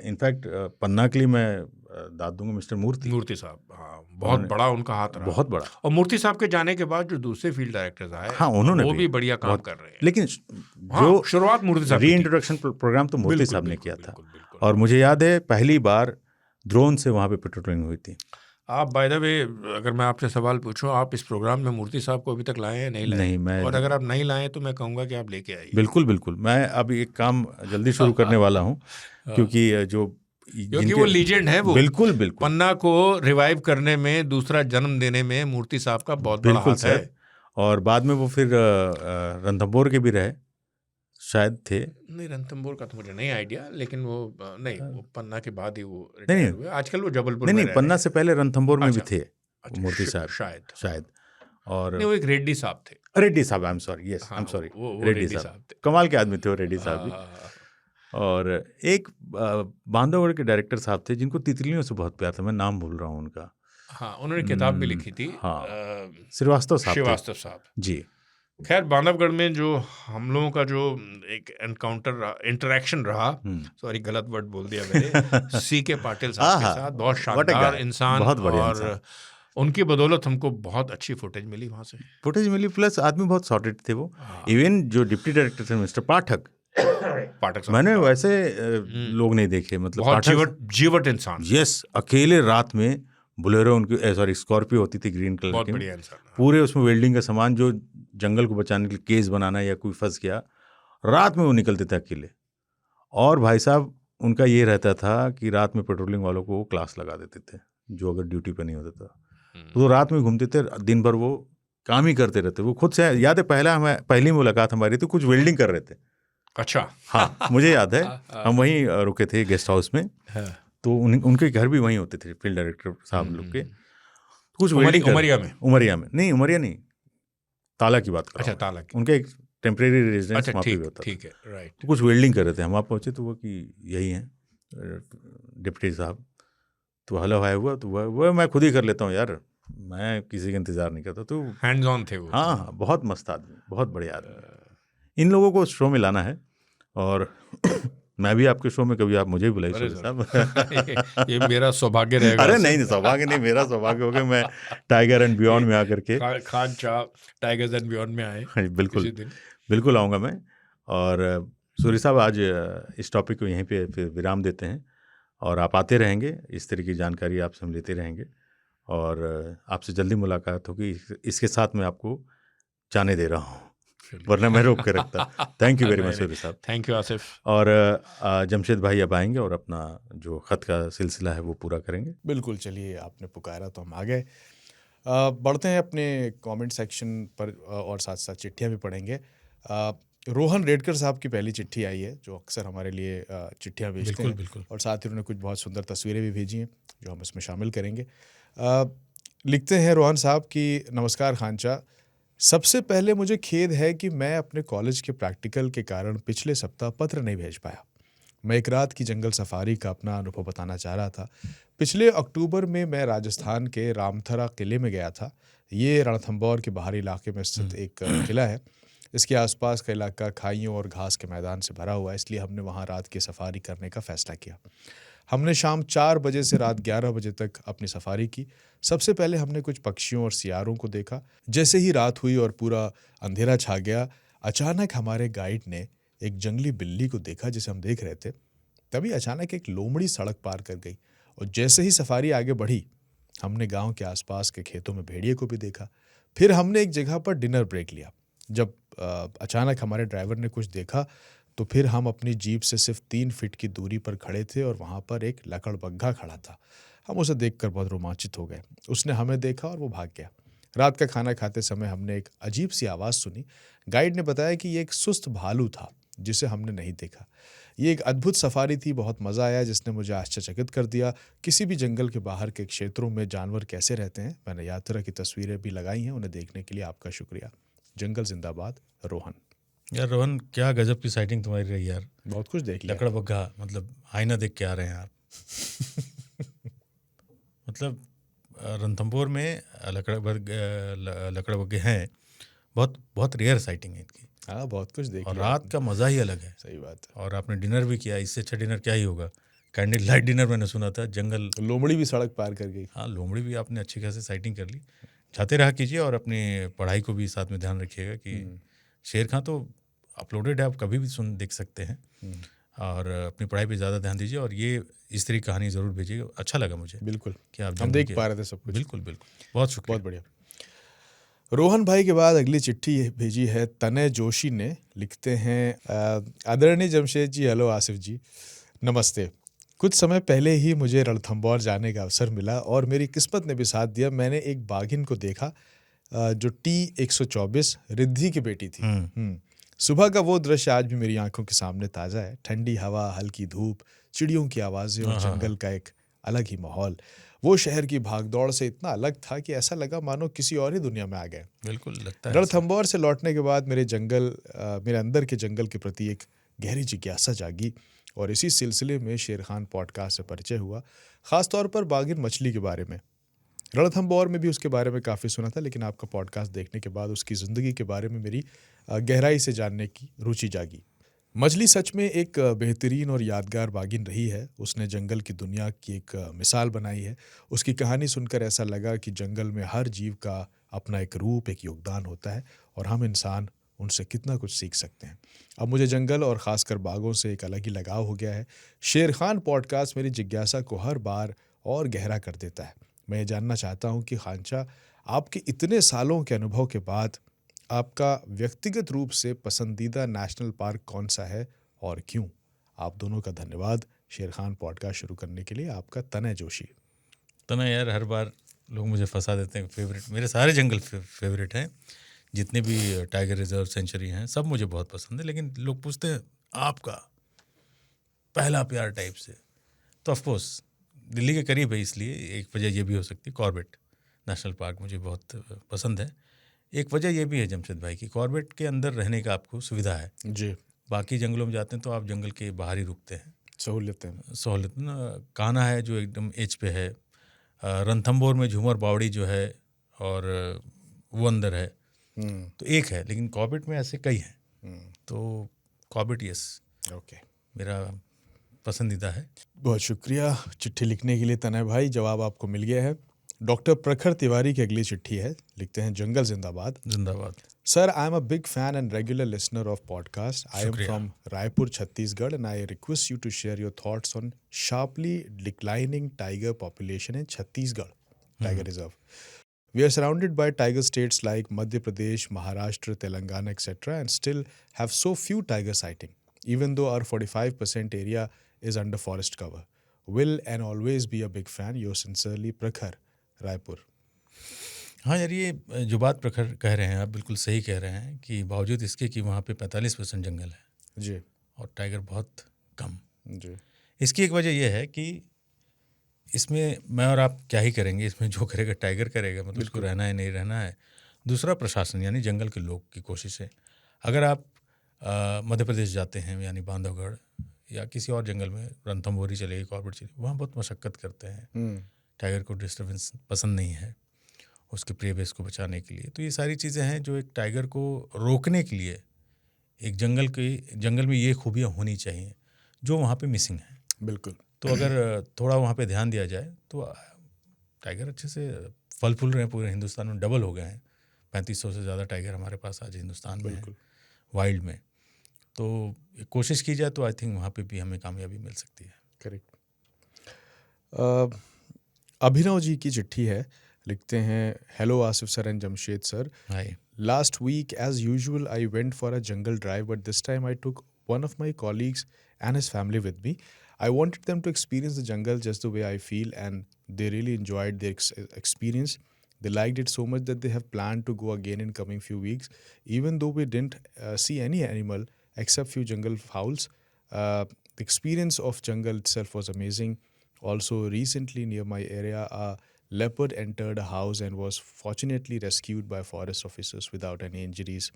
इनफैक्ट पन्ना के लिए मैं दाद दूंगा मिस्टर मूर्ति साहब, हाँ, बहुत बड़ा उनका हाथ रहा, बहुत बड़ा। और मूर्ति साहब के जाने के बाद जो दूसरे फील्ड डायरेक्टर्स आए, हाँ, उन्होंने वो भी बढ़िया काम कर रहे हैं। लेकिन जो शुरुआत मूर्ति साहब, री-इंट्रोडक्शन प्रोग्राम तो मूर्ति साहब ने किया था, और मुझे याद है पहली बार ड्रोन से वहाँ पे पेट्रोलिंग हुई थी। आप बाय द वे, अगर मैं आपसे सवाल पूछूं, आप इस प्रोग्राम में मूर्ति साहब को अभी तक लाए हैं? नहीं लाए? नहीं, मैं, और अगर आप नहीं लाए तो मैं कहूँगा कि आप लेके आइए। बिल्कुल, मैं अब एक काम जल्दी शुरू करने वाला हूँ, क्योंकि क्योंकि वो लीजेंड है, वो बिल्कुल पन्ना को रिवाइव करने में, दूसरा जन्म देने में मूर्ति साहब का बहुत बड़ा हाथ है। और बाद में वो फिर रणथंभौर के भी रहे, शायद थे। नहीं, रणथंभौर का तो मुझे नहीं आइडिया, लेकिन वो नहीं, वो पन्ना के बाद ही वो रिटायर हुए। आजकल वो जबलपुर में नहीं, पन्ना से पहले रणथंभौर में भी थे मूर्ति साहब, शायद। और नहीं, वो एक रेड्डी साहब थे। रेड्डी साहब, आई एम सॉरी, रेड्डी साहब थे, कमाल के आदमी थे वो रेड्डी साहब भी। और एक बांधवगढ़ के डायरेक्टर साहब थे जिनको तितलियों से बहुत प्यार था, मैं नाम भूल रहा हूँ उनका। हाँ, उन्होंने किताब भी लिखी थी। हाँ, श्रीवास्तव साहब जी। खैर, बांधवगढ़ में जो हम लोगों का जो एक इंटरेक्शन रहा, सॉरी गलत वर्ड बोल दिया मैंने, सी के पाटिल साहब के साथ, बहुत शानदार इंसान, बहुत बढ़िया और इंसान। उनकी बदौलत हमको बहुत अच्छी फुटेज मिली वहाँ से। प्लस आदमी बहुत सॉर्टेड थे वो। इवन जो डिप्टी डायरेक्टर थे मिस्टर पाठक मैंने वैसे लोग नहीं देखे, मतलब बहुत जीवट इंसान। यस, अकेले रात में बोलेरो उनकी, सॉरी स्कॉर्पियो होती थी ग्रीन कलर की, बहुत बढ़िया इंसान, पूरे उसमें वेल्डिंग का सामान, जो जंगल को बचाने के लिए केस बनाना या कोई फंस गया, रात में वो निकलते थे अकेले। और भाई साहब उनका ये रहता था कि रात में पेट्रोलिंग वालों को वो क्लास लगा देते थे, जो अगर ड्यूटी पर नहीं होता था तो रात में घूमते थे, दिन भर वो काम ही करते रहते। वो खुद से, याद है पहली मुलाकात हमारी तो कुछ वेल्डिंग कर रहे थे। अच्छा, हाँ, मुझे याद है, हम वहीं रुके थे गेस्ट हाउस में, तो उनके घर भी वहीं होते थे, फील्ड डायरेक्टर साहब लोग के। कुछ उमरिया में नहीं, ताला की बात कर रहा हूँ। अच्छा, ताला की, उनका एक टेम्परेरी रेजिडेंस वहाँ पे होता था। ठीक है, राइट। तो कुछ वेल्डिंग कर रहे थे, हम आप पहुँचे तो वो कि यही हैं डिप्टी साहब। तो हलो हाय हुआ, तो वह मैं खुद ही कर लेता हूँ यार, मैं किसी का इंतजार नहीं करता। तो हैंड्स ऑन थे वो। हाँ, बहुत मस्त आदमी, बहुत बढ़िया आदमी। इन लोगों को शो में लाना है, और मैं भी आपके शो में, कभी आप मुझे भी बुलाइए साहब। ये मेरा सौभाग्य रहेगा। अरे नहीं, सौभाग्य नहीं, मेरा सौभाग्य हो गया, मैं टाइगर एंड बियॉन्ड में आकर के, खान चाह टाइगर्स एंड बियॉन्ड में आए। बिल्कुल आऊँगा मैं। और सूरी साहब, आज इस टॉपिक को यहीं पे फिर विराम देते हैं, और आप आते रहेंगे, इस तरह की जानकारी आपसे हम लेते रहेंगे, और आपसे जल्दी मुलाकात होगी। इसके साथ मैं आपको जाने दे रहा हूँ, वरना मैं रोक के रखता। Thank you very much Suri साहब। Thank you Asif. और जमशेद भाई अब आएंगे और अपना जो ख़त का सिलसिला है वो पूरा करेंगे। बिल्कुल, चलिए, आपने पुकारा तो हम आ गए। बढ़ते हैं अपने कमेंट सेक्शन पर, और साथ साथ चिट्ठियाँ भी पढ़ेंगे। रोहन रेडकर साहब की पहली चिट्ठी आई है, जो अक्सर हमारे लिए चिट्ठियाँ भेजते हैं। बिल्कुल। और साथ ही उन्होंने कुछ बहुत सुंदर तस्वीरें भी भेजी हैं, जो हम इसमें शामिल करेंगे। लिखते हैं रोहन साहब कि नमस्कार खानचा, सबसे पहले मुझे खेद है कि मैं अपने कॉलेज के प्रैक्टिकल के कारण पिछले सप्ताह पत्र नहीं भेज पाया। मैं एक रात की जंगल सफारी का अपना अनुभव बताना चाह रहा था। पिछले अक्टूबर में मैं राजस्थान के रामथरा किले में गया था। ये रणथंभौर के बाहरी इलाके में स्थित एक किला है। इसके आसपास का इलाका खाइयों और घास के मैदान से भरा हुआ है, इसलिए हमने वहाँ रात की सफारी करने का फैसला किया। हमने शाम 4 बजे से रात 11 बजे तक अपनी सफारी की। सबसे पहले हमने कुछ पक्षियों और सियारों को देखा। जैसे ही रात हुई और पूरा अंधेरा छा गया, अचानक हमारे गाइड ने एक जंगली बिल्ली को देखा जिसे हम देख रहे थे। तभी अचानक एक लोमड़ी सड़क पार कर गई और जैसे ही सफारी आगे बढ़ी, हमने गांव के आसपास के खेतों में भेड़िए को भी देखा। फिर हमने एक जगह पर डिनर ब्रेक लिया। जब अचानक हमारे ड्राइवर ने कुछ देखा तो फिर हम अपनी जीप से सिर्फ 3 फीट की दूरी पर खड़े थे और वहाँ पर एक लकड़बग्घा खड़ा था। हम उसे देखकर बहुत रोमांचित हो गए। उसने हमें देखा और वो भाग गया। रात का खाना खाते समय हमने एक अजीब सी आवाज़ सुनी। गाइड ने बताया कि ये एक सुस्त भालू था जिसे हमने नहीं देखा। ये एक अद्भुत सफारी थी, बहुत मज़ा आया, जिसने मुझे आश्चर्यचकित कर दिया। किसी भी जंगल के बाहर के क्षेत्रों में जानवर कैसे रहते हैं, मैंने यात्रा की तस्वीरें भी लगाई हैं। उन्हें देखने के लिए आपका शुक्रिया। जंगल जिंदाबाद, रोहन। यार रोहन, क्या गजब की साइटिंग तुम्हारी रही यार। बहुत कुछ देख लिया। लकड़बग्घा, मतलब आईना देख के आ रहे हैं आप। मतलब रणथंभौर में लकड़बग्घे हैं, बहुत बहुत रेयर साइटिंग है इनकी। हाँ, बहुत कुछ देख और लिया रात का मज़ा ही अलग है। सही बात है। और आपने डिनर भी किया, इससे अच्छा डिनर क्या ही होगा। कैंडल लाइट डिनर मैंने सुना था। जंगल, लोमड़ी भी सड़क पार कर गई। हाँ, लोमड़ी भी आपने अच्छी खासी साइटिंग कर ली। जाते रहा कीजिए और अपनी पढ़ाई को भी साथ में ध्यान रखिएगा कि शेर खां तो अपलोडेड है, आप कभी भी देख सकते हैं। और अपनी पढ़ाई पे ज़्यादा ध्यान दीजिए और ये इस तरह की कहानी ज़रूर भेजिएगा। अच्छा लगा मुझे बिल्कुल कि आप हम देख पा रहे थे सब कुछ। बिल्कुल बिल्कुल, बहुत शुक्रिया। बहुत बढ़िया। रोहन भाई के बाद अगली चिट्ठी भेजी है तनय जोशी ने। लिखते हैं, आदरणीय जमशेद जी, हेलो आसिफ जी, नमस्ते। कुछ समय पहले ही मुझे रणथंभौर जाने का अवसर मिला और मेरी किस्मत ने भी साथ दिया। मैंने एक बाघिन को देखा जो T124 रिद्धि की बेटी थी। सुबह का वो दृश्य आज भी मेरी आंखों के सामने ताज़ा है। ठंडी हवा, हल्की धूप, चिड़ियों की आवाज़ें और जंगल का एक अलग ही माहौल। वो शहर की भागदौड़ से इतना अलग था कि ऐसा लगा मानो किसी और ही दुनिया में आ गए। बिल्कुल लगता है। रणथंभौर से लौटने के बाद मेरे अंदर के जंगल के प्रति एक गहरी जिज्ञासा जागी और इसी सिलसिले में शेर खान पॉडकास्ट से परिचय हुआ, ख़ासतौर पर बाघिन मछली के बारे में। रणथंभौर में भी उसके बारे में काफ़ी सुना था, लेकिन आपका पॉडकास्ट देखने के बाद उसकी ज़िंदगी के बारे में मेरी गहराई से जानने की रुचि जागी। मछली सच में एक बेहतरीन और यादगार बाघिन रही है। उसने जंगल की दुनिया की एक मिसाल बनाई है। उसकी कहानी सुनकर ऐसा लगा कि जंगल में हर जीव का अपना एक रूप, एक योगदान होता है और हम इंसान उनसे कितना कुछ सीख सकते हैं। अब मुझे जंगल और ख़ासकर बाघों से एक अलग ही लगाव हो गया है। शेर खान पॉडकास्ट मेरी जिज्ञासा को हर बार और गहरा कर देता है। मैं ये जानना चाहता हूँ कि खानचा, आपके इतने सालों के अनुभव के बाद आपका व्यक्तिगत रूप से पसंदीदा नेशनल पार्क कौन सा है और क्यों? आप दोनों का धन्यवाद शेर खान पॉडकास्ट शुरू करने के लिए। आपका तनय जोशी। तनय यार, हर बार लोग मुझे फंसा देते हैं। फेवरेट मेरे सारे जंगल फेवरेट हैं, जितने भी टाइगर रिजर्व, सेंचुरी हैं, सब मुझे बहुत पसंद है। लेकिन लोग पूछते हैं आपका पहला प्यार टाइप से, तो ऑफकोर्स दिल्ली के करीब है, इसलिए एक वजह ये भी हो सकती है। कॉर्बेट नेशनल पार्क मुझे बहुत पसंद है। एक वजह ये भी है जमशेद भाई कि कॉर्बेट के अंदर रहने का आपको सुविधा है जी। बाकी जंगलों में जाते हैं तो आप जंगल के बाहर ही रुकते हैं। सहूलियत ना, कान्हा है जो एकदम एज पे है। रणथंभौर में झूमर बावड़ी जो है और वो अंदर है, तो एक है। लेकिन कॉर्बेट में ऐसे कई हैं, तो कॉर्बेट यस ओके मेरा पसंदीदा है। बहुत शुक्रिया चिट्ठी लिखने के लिए तनय भाई, जवाब आपको मिल गया है। डॉक्टर प्रखर तिवारी की अगली चिट्ठी है। लिखते हैं, जंगल जिंदाबाद। जिंदाबाद sir, I am a big fan and regular listener of podcast. I am from Raipur, Chhattisgarh, and I request you to share your thoughts on sharply declining tiger population in Chhattisgarh Tiger Reserve. We are surrounded by tiger states like Madhya Pradesh, Maharashtra, Telangana, etc., and still have so few tiger sighting, even though our 45% area is under forest cover. Will and always be a big fan. Yours sincerely, Prakhar, Raipur. हाँ यार, ये जो बात प्रखर कह रहे हैं आप, बिल्कुल सही कह रहे हैं कि बावजूद इसके कि वहाँ पे 45% जंगल है जी और टाइगर बहुत कम। जी। इसकी एक वजह यह है कि इसमें मैं और आप क्या ही करेंगे, इसमें जो करेगा टाइगर करेगा, मतलब उसको रहना है नहीं रहना है। दूसरा प्रशासन यानी जंगल के लोग की कोशिश है। अगर आप मध्य प्रदेश जाते हैं यानी बांधवगढ़ या किसी और जंगल में, रणथंभौर चलेगी, कॉर्बेट चलेगी, वहाँ बहुत मशक्क़त करते हैं। टाइगर को डिस्टर्बेंस पसंद नहीं है उसके प्रे बेस को बचाने के लिए। तो ये सारी चीज़ें हैं जो एक टाइगर को रोकने के लिए एक जंगल में ये खूबियाँ होनी चाहिए जो वहाँ पे मिसिंग हैं। बिल्कुल। तो अगर थोड़ा वहाँ पे ध्यान दिया जाए तो टाइगर अच्छे से फल फूल रहे हैं, पूरे हिंदुस्तान में डबल हो गए हैं। 3500 से ज़्यादा टाइगर हमारे पास आज हिंदुस्तान में है वाइल्ड में। तो कोशिश की जाए तो आई थिंक वहाँ पे भी हमें कामयाबी मिल सकती है। करेक्ट। अभिनव जी की चिट्ठी है, लिखते हैं, hello Asif sir and Jamshed sir, hi. Last week, as usual, I went for a jungle drive, but this time I took one of my colleagues and his family with me. I wanted them to experience the jungle just the way I feel, and they really enjoyed their experience. They liked it so much that they have planned to go again in coming few weeks. Even though we didn't see any animal except few jungle fowls, the experience of jungle itself was amazing. Also, recently near my area, a leopard entered a house and was fortunately rescued by forest officers without any injuries.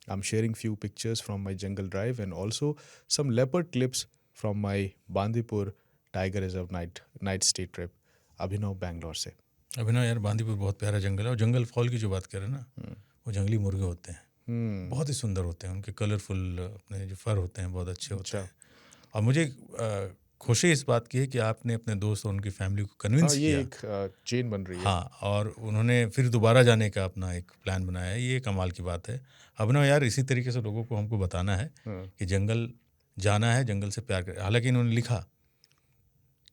I'm sharing few pictures from my jungle drive and also some leopard clips from my Bandipur Tiger Reserve night stay trip. अभिनव बैंगलोर से। अभिनव यार, बांदीपुर बहुत प्यारा जंगल है। और जंगल fall की जो बात करें ना, वो जंगली मुर्गे होते हैं, बहुत ही सुंदर होते हैं। उनके कलरफुल अपने जो फर होते हैं बहुत अच्छे होते हैं। और मुझे खुशी इस बात की है कि आपने अपने दोस्त और उनकी फैमिली को कन्विंस किया। ये एक चेन बन रही है। हाँ, और उन्होंने फिर दोबारा जाने का अपना एक प्लान बनाया है। ये कमाल की बात है। अभिनव यार, इसी तरीके से लोगों को हमको बताना है कि जंगल जाना है, जंगल से प्यार करें। हालांकि इन्होंने लिखा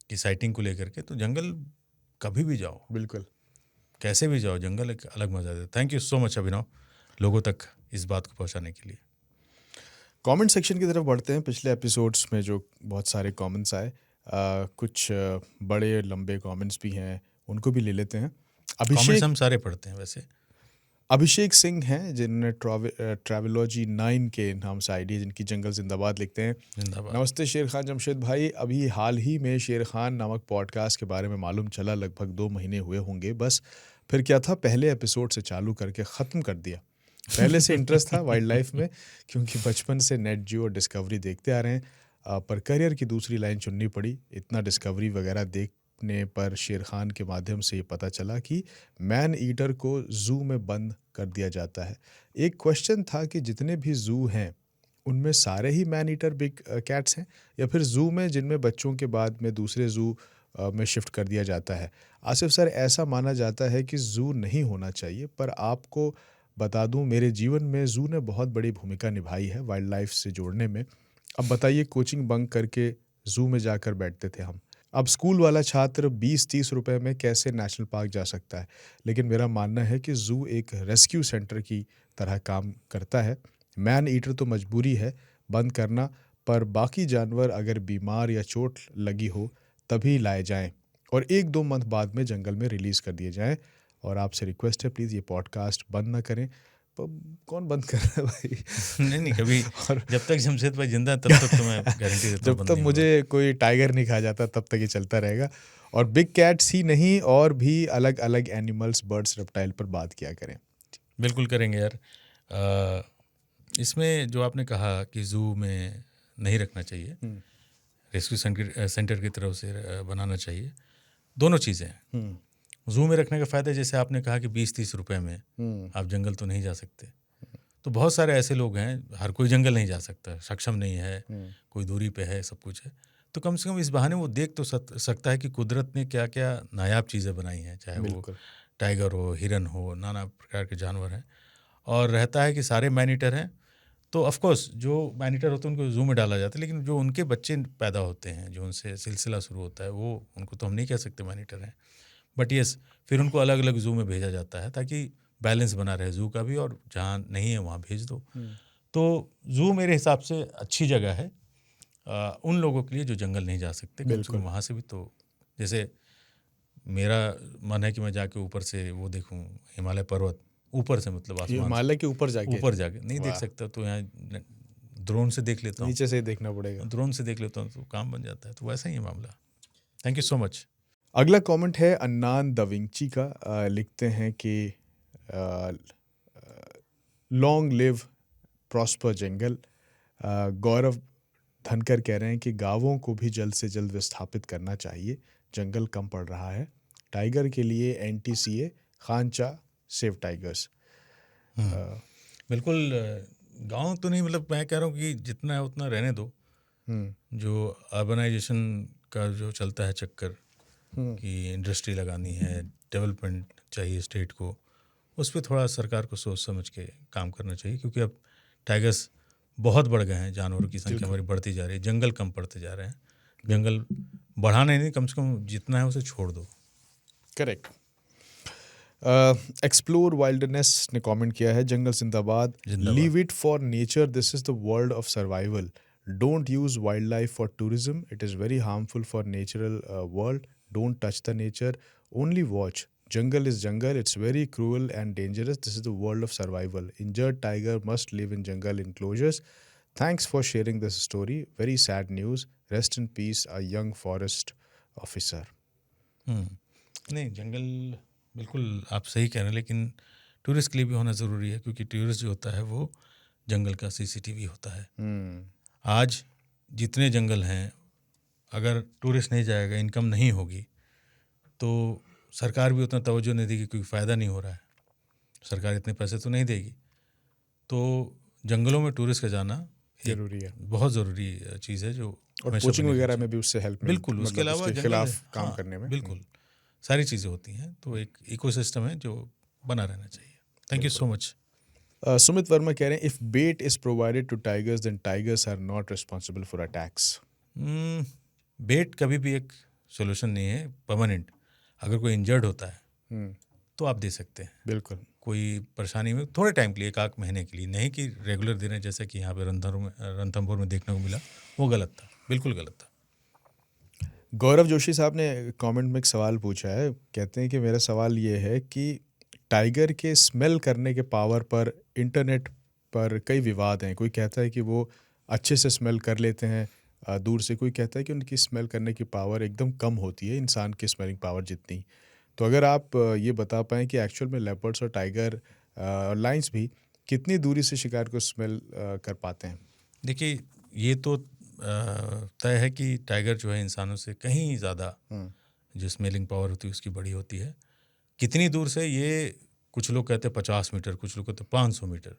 कि साइटिंग को लेकर के, तो जंगल कभी भी जाओ, बिल्कुल, कैसे भी जाओ, जंगल एक अलग मजा देता है। थैंक यू सो मच अभिनव, लोगों तक इस बात को पहुंचाने के लिए। कमेंट सेक्शन की तरफ बढ़ते हैं। पिछले एपिसोड्स में जो बहुत सारे कमेंट्स आए, कुछ बड़े लंबे कमेंट्स भी हैं, उनको भी ले लेते हैं। कमेंट्स हम सारे पढ़ते हैं वैसे। अभिषेक सिंह हैं, जिन्होंने ट्रैवलॉजी 9 के नाम से आईडी, जिनकी जंगल जिंदाबाद लिखते हैं। जिंदाबाद। नमस्ते शेर खान जमशेद भाई, अभी हाल ही में शेर खान नामक पॉडकास्ट के बारे में मालूम चला, लगभग 2 महीने हुए होंगे। बस फिर क्या था, पहले एपिसोड से चालू करके ख़त्म कर दिया। पहले से इंटरेस्ट था वाइल्ड लाइफ में, क्योंकि बचपन से नेट जियो और डिस्कवरी देखते आ रहे हैं, पर करियर की दूसरी लाइन चुननी पड़ी। इतना डिस्कवरी वगैरह देखने पर शेर खान के माध्यम से ये पता चला कि मैन ईटर को ज़ू में बंद कर दिया जाता है। एक क्वेश्चन था कि जितने भी ज़ू हैं उनमें सारे ही मैन ईटर बिग कैट्स हैं, या फिर ज़ू में जिनमें बच्चों के बाद में दूसरे ज़ू में शिफ्ट कर दिया जाता है। आसिफ सर, ऐसा माना जाता है कि ज़ू नहीं होना चाहिए, पर आपको बता दूं, मेरे जीवन में ज़ू ने बहुत बड़ी भूमिका निभाई है वाइल्ड लाइफ से जोड़ने में। अब बताइए, कोचिंग बंक करके ज़ू में जाकर बैठते थे हम। अब स्कूल वाला छात्र 20-30 रुपए में कैसे नेशनल पार्क जा सकता है? लेकिन मेरा मानना है कि ज़ू एक रेस्क्यू सेंटर की तरह काम करता है। मैन ईटर तो मजबूरी है बंद करना, पर बाकी जानवर अगर बीमार या चोट लगी हो तभी लाए जाएं और 1-2 मंथ बाद में जंगल में रिलीज़ कर दिए जाएं। और आपसे रिक्वेस्ट है, प्लीज़ ये पॉडकास्ट बंद ना करें। कौन बंद कर रहा है भाई? नहीं कभी। और जब तक जमशेद भाई जिंदा है तब तक तो मैं गारंटी देता हूं, जब तक मुझे कोई टाइगर नहीं खा जाता तब तक ये चलता रहेगा। और बिग कैट्स ही नहीं, और भी अलग अलग एनिमल्स, बर्ड्स, रेप्टाइल पर बात किया करें। बिल्कुल करेंगे यार। इसमें जो आपने कहा कि ज़ू में नहीं रखना चाहिए, रेस्क्यू सेंटर की तरफ से बनाना चाहिए, दोनों चीज़ें हैं। ज़ू में रखने का फ़ायदा, जैसे आपने कहा कि 20-30 रुपए में आप जंगल तो नहीं जा सकते, तो बहुत सारे ऐसे लोग हैं, हर कोई जंगल नहीं जा सकता, सक्षम नहीं है, कोई दूरी पे है, सब कुछ है, तो कम से कम इस बहाने वो देख तो सकता है कि कुदरत ने क्या क्या नायाब चीज़ें बनाई हैं, चाहे वो टाइगर हो, हिरन हो, नाना प्रकार के जानवर हैं। और रहता है कि सारे मैनीटर हैं, तो ऑफकोर्स जो मैनीटर होते हैं उनको ज़ू में डाला जाता है, लेकिन जो उनके बच्चे पैदा होते हैं, जो उनसे सिलसिला शुरू होता है, वो उनको तो हम नहीं कह सकते मैनीटर हैं, बट यस, फिर उनको अलग अलग ज़ू में भेजा जाता है ताकि बैलेंस बना रहे ज़ू का भी, और जहाँ नहीं है वहाँ भेज दो। तो ज़ू मेरे हिसाब से अच्छी जगह है उन लोगों के लिए जो जंगल नहीं जा सकते। बिल्कुल, वहाँ से भी तो, जैसे मेरा मन है कि मैं जाके ऊपर से वो देखूँ हिमालय पर्वत, ऊपर से, मतलब आसमान, हिमालय के ऊपर जाके नहीं देख सकता, तो यहाँ ड्रोन से देख लेता हूँ, नीचे से देखना पड़ेगा, ड्रोन से देख लेता हूँ, तो काम बन जाता है। तो वैसा ही है मामला। Thank you so much. अगला कमेंट है अन्नान दविंची का, लिखते हैं कि लॉन्ग लिव प्रॉस्पर जंगल। गौरव धनकर कह रहे हैं कि गांवों को भी जल्द से जल्द विस्थापित करना चाहिए, जंगल कम पड़ रहा है। टाइगर के लिए NTCA खानचा सेव टाइगर्स। बिल्कुल, गांव तो नहीं, मतलब मैं कह रहा हूँ कि जितना है उतना रहने दो। जो अर्बनाइजेशन का जो चलता है चक्कर कि इंडस्ट्री लगानी है, डेवलपमेंट चाहिए स्टेट को, उस पर थोड़ा सरकार को सोच समझ के काम करना चाहिए, क्योंकि अब टाइगर्स बहुत बढ़ गए हैं, जानवरों की संख्या हमारी बढ़ती जा रही है, जंगल कम पड़ते जा रहे हैं। जंगल बढ़ाना ही नहीं, कम से कम जितना है उसे छोड़ दो। करेक्ट। एक्सप्लोर वाइल्डनेस ने कमेंट किया है, जंगल जिंदाबाद, leave it for nature, this is the world of survival, don't use wild life for tourism, it is very harmful for natural world, don't touch the nature, only watch, jungle is jungle, it's very cruel and dangerous, this is the world of survival, injured tiger must live in jungle enclosures, thanks for sharing this story, very sad news, rest in peace a young forest officer। नहीं, जंगल बिल्कुल आप सही कह रहे हैं, लेकिन tourist के लिए भी होना ज़रूरी है, क्योंकि टूरिस्ट जो होता है वो जंगल का CCTV होता है। आज जितने जंगल हैं, अगर टूरिस्ट नहीं जाएगा, इनकम नहीं होगी, तो सरकार भी उतना तवज्जो नहीं देगी, क्योंकि फ़ायदा नहीं हो रहा है, सरकार इतने पैसे तो नहीं देगी। तो जंगलों में टूरिस्ट का जाना जरूरी है, बहुत ज़रूरी चीज़ है, जो और कोचिंग वगैरह में भी उससे हेल्प बिल्कुल, उसके अलावा उसके खिलाफ काम करने में बिल्कुल सारी चीज़ें होती हैं, तो एक इकोसिस्टम है जो बना रहना चाहिए। Thank you so much. Sumit Varma कह रहे हैं, if bait is provided to tigers then tigers are not responsible for attacks. Bait कभी भी एक सोल्यूशन नहीं है परमानेंट। अगर कोई इंजर्ड होता है तो आप दे सकते हैं, बिल्कुल, कोई परेशानी में थोड़े टाइम के लिए, 1-8 महीने के लिए, नहीं कि रेगुलर दे रहे हैं, जैसे कि यहाँ पे रणथंभौर में देखने को मिला, वो गलत था, बिल्कुल गलत था। गौरव जोशी साहब ने कमेंट में एक सवाल पूछा है, कहते हैं कि मेरा सवाल ये है कि टाइगर के स्मेल करने के पावर पर इंटरनेट पर कई विवाद हैं। कोई कहता है कि वो अच्छे से स्मेल कर लेते हैं दूर से, कोई कहता है कि उनकी स्मेल करने की पावर एकदम कम होती है इंसान की स्मेलिंग पावर जितनी। तो अगर आप ये बता पाएँ कि एक्चुअल में लेपर्ड्स और टाइगर और लायंस भी कितनी दूरी से शिकार को स्मेल कर पाते हैं? देखिए, ये तो तय है कि टाइगर जो है इंसानों से कहीं ज़्यादा जो स्मेलिंग पावर होती है उसकी बड़ी होती है। कितनी दूर से, ये कुछ लोग कहते हैं 50 मीटर, कुछ लोग कहते हैं 500 मीटर,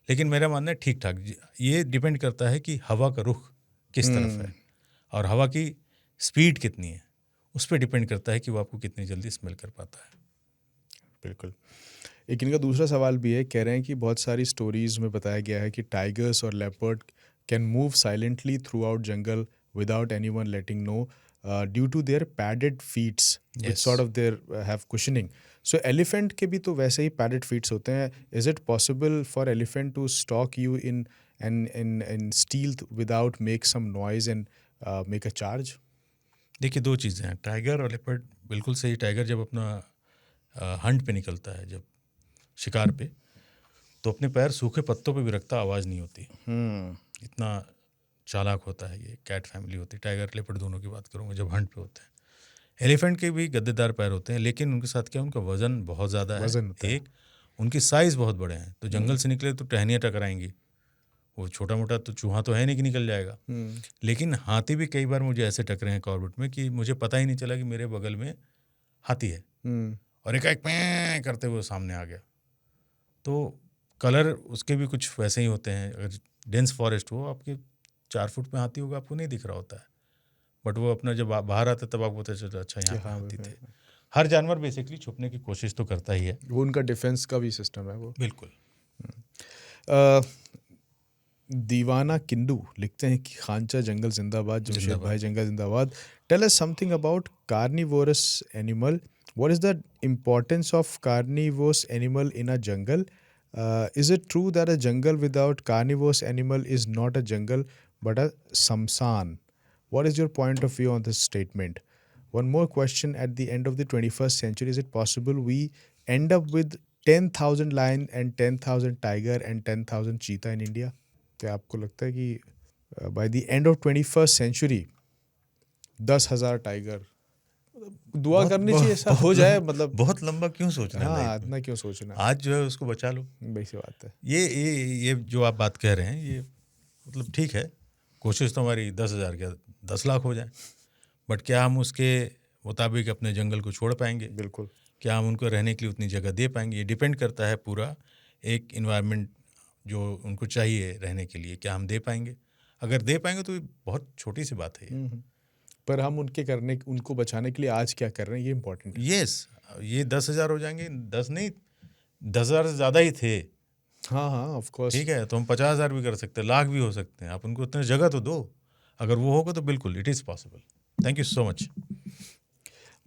लेकिन मेरा मानना है ठीक ठाक। ये डिपेंड करता है कि हवा का रुख किस तरफ है और हवा की स्पीड कितनी है, उस पर डिपेंड करता है कि वो आपको कितनी जल्दी स्मेल कर पाता है। बिल्कुल। एक इनका दूसरा सवाल भी है, कह रहे हैं कि बहुत सारी स्टोरीज़ में बताया गया है कि टाइगर्स और leopard can move silently throughout jungle without anyone letting know due to there padded feets, sort of there have cushioning. So elephant के भी तो वैसे ही पैडेड फीट्स होते हैं। Is it possible for elephant to stalk you in stealth without make some noise and make a charge? देखिए, 2 चीज़ें हैं, टाइगर और लेपर्ड बिल्कुल सही। टाइगर जब अपना हंट पे निकलता है, जब शिकार पे, तो अपने पैर सूखे पत्तों पे भी रखता, आवाज़ नहीं होती। इतना चालाक होता है ये। कैट फैमिली होती है, टाइगर लेपर्ड दोनों की बात करूँगा, जब हंट पे होते हैं। एलिफेंट के भी गद्देदार पैर होते हैं, लेकिन उनके साथ क्या, उनका वज़न बहुत ज़्यादा है, एक उनकी साइज़ बहुत बड़े हैं, तो जंगल से निकले तो टहनियाँ टकराएंगी। वो छोटा मोटा तो चूहा तो है नहीं कि निकल जाएगा। लेकिन हाथी भी कई बार मुझे ऐसे टकरे हैं कॉर्बेट में कि मुझे पता ही नहीं चला कि मेरे बगल में हाथी है, और एकाएक पैं करते हुए सामने आ गया। तो कलर उसके भी कुछ वैसे ही होते हैं। अगर डेंस फॉरेस्ट हो, आपके 4 फुट में हाथी होगा, आपको नहीं दिख रहा होता है, बट वो अपना जब बाहर आता तब आपको पता चलता, अच्छा यहाँ पे हाथी थे। हर जानवर बेसिकली छुपने की कोशिश तो करता ही है, वो उनका डिफेंस का भी सिस्टम है वो। बिल्कुल। दीवाना किंडू लिखते हैं कि खांचा जंगल जिंदाबाद, जमशेद भाई जंगल जिंदाबाद। Tell us something about carnivorous animal, what is the importance of carnivorous animal in a jungle? Is it true that a jungle without carnivorous animal is not a jungle but a शमशान? What is your point of view on this statement? One more question, at the end of the 21st century, is it possible we end up with 10,000 lion and 10,000 tiger and 10,000 cheetah in India? क्या आपको लगता है कि by the end of 21st century 10,000 tiger, दुआ करनी चाहिए ऐसा हो जाए, मतलब बहुत लंबा क्यों सोचना है? हाँ, इतना क्यों सोचना? आज जो है उसको बचा लो, वैसी बात है। ये जो आप बात कह रहे हैं, ये मतलब ठीक है, कोशिश तो हमारी 10,000 क्या 10 लाख हो जाए, बट क्या हम उसके मुताबिक अपने जंगल को छोड़ पाएंगे? बिल्कुल। क्या हम उनको रहने के लिए उतनी जगह दे पाएंगे? ये डिपेंड करता है पूरा एक इन्वायरमेंट जो उनको चाहिए रहने के लिए, क्या हम दे पाएंगे? अगर दे पाएंगे तो बहुत छोटी सी बात है ये। पर हम उनको बचाने के लिए आज क्या कर रहे हैं, ये इम्पोर्टेंट है। यस, ये 10,000 हो जाएंगे, 10 नहीं, 10,000 से ज़्यादा ही थे। हाँ हाँ, ऑफ कोर्स। ठीक है, तो हम 50,000 भी कर सकते हैं, लाख भी हो सकते हैं। आप उनको उतने जगह तो दो, अगर वो होगा तो बिल्कुल it is possible. Thank you so much.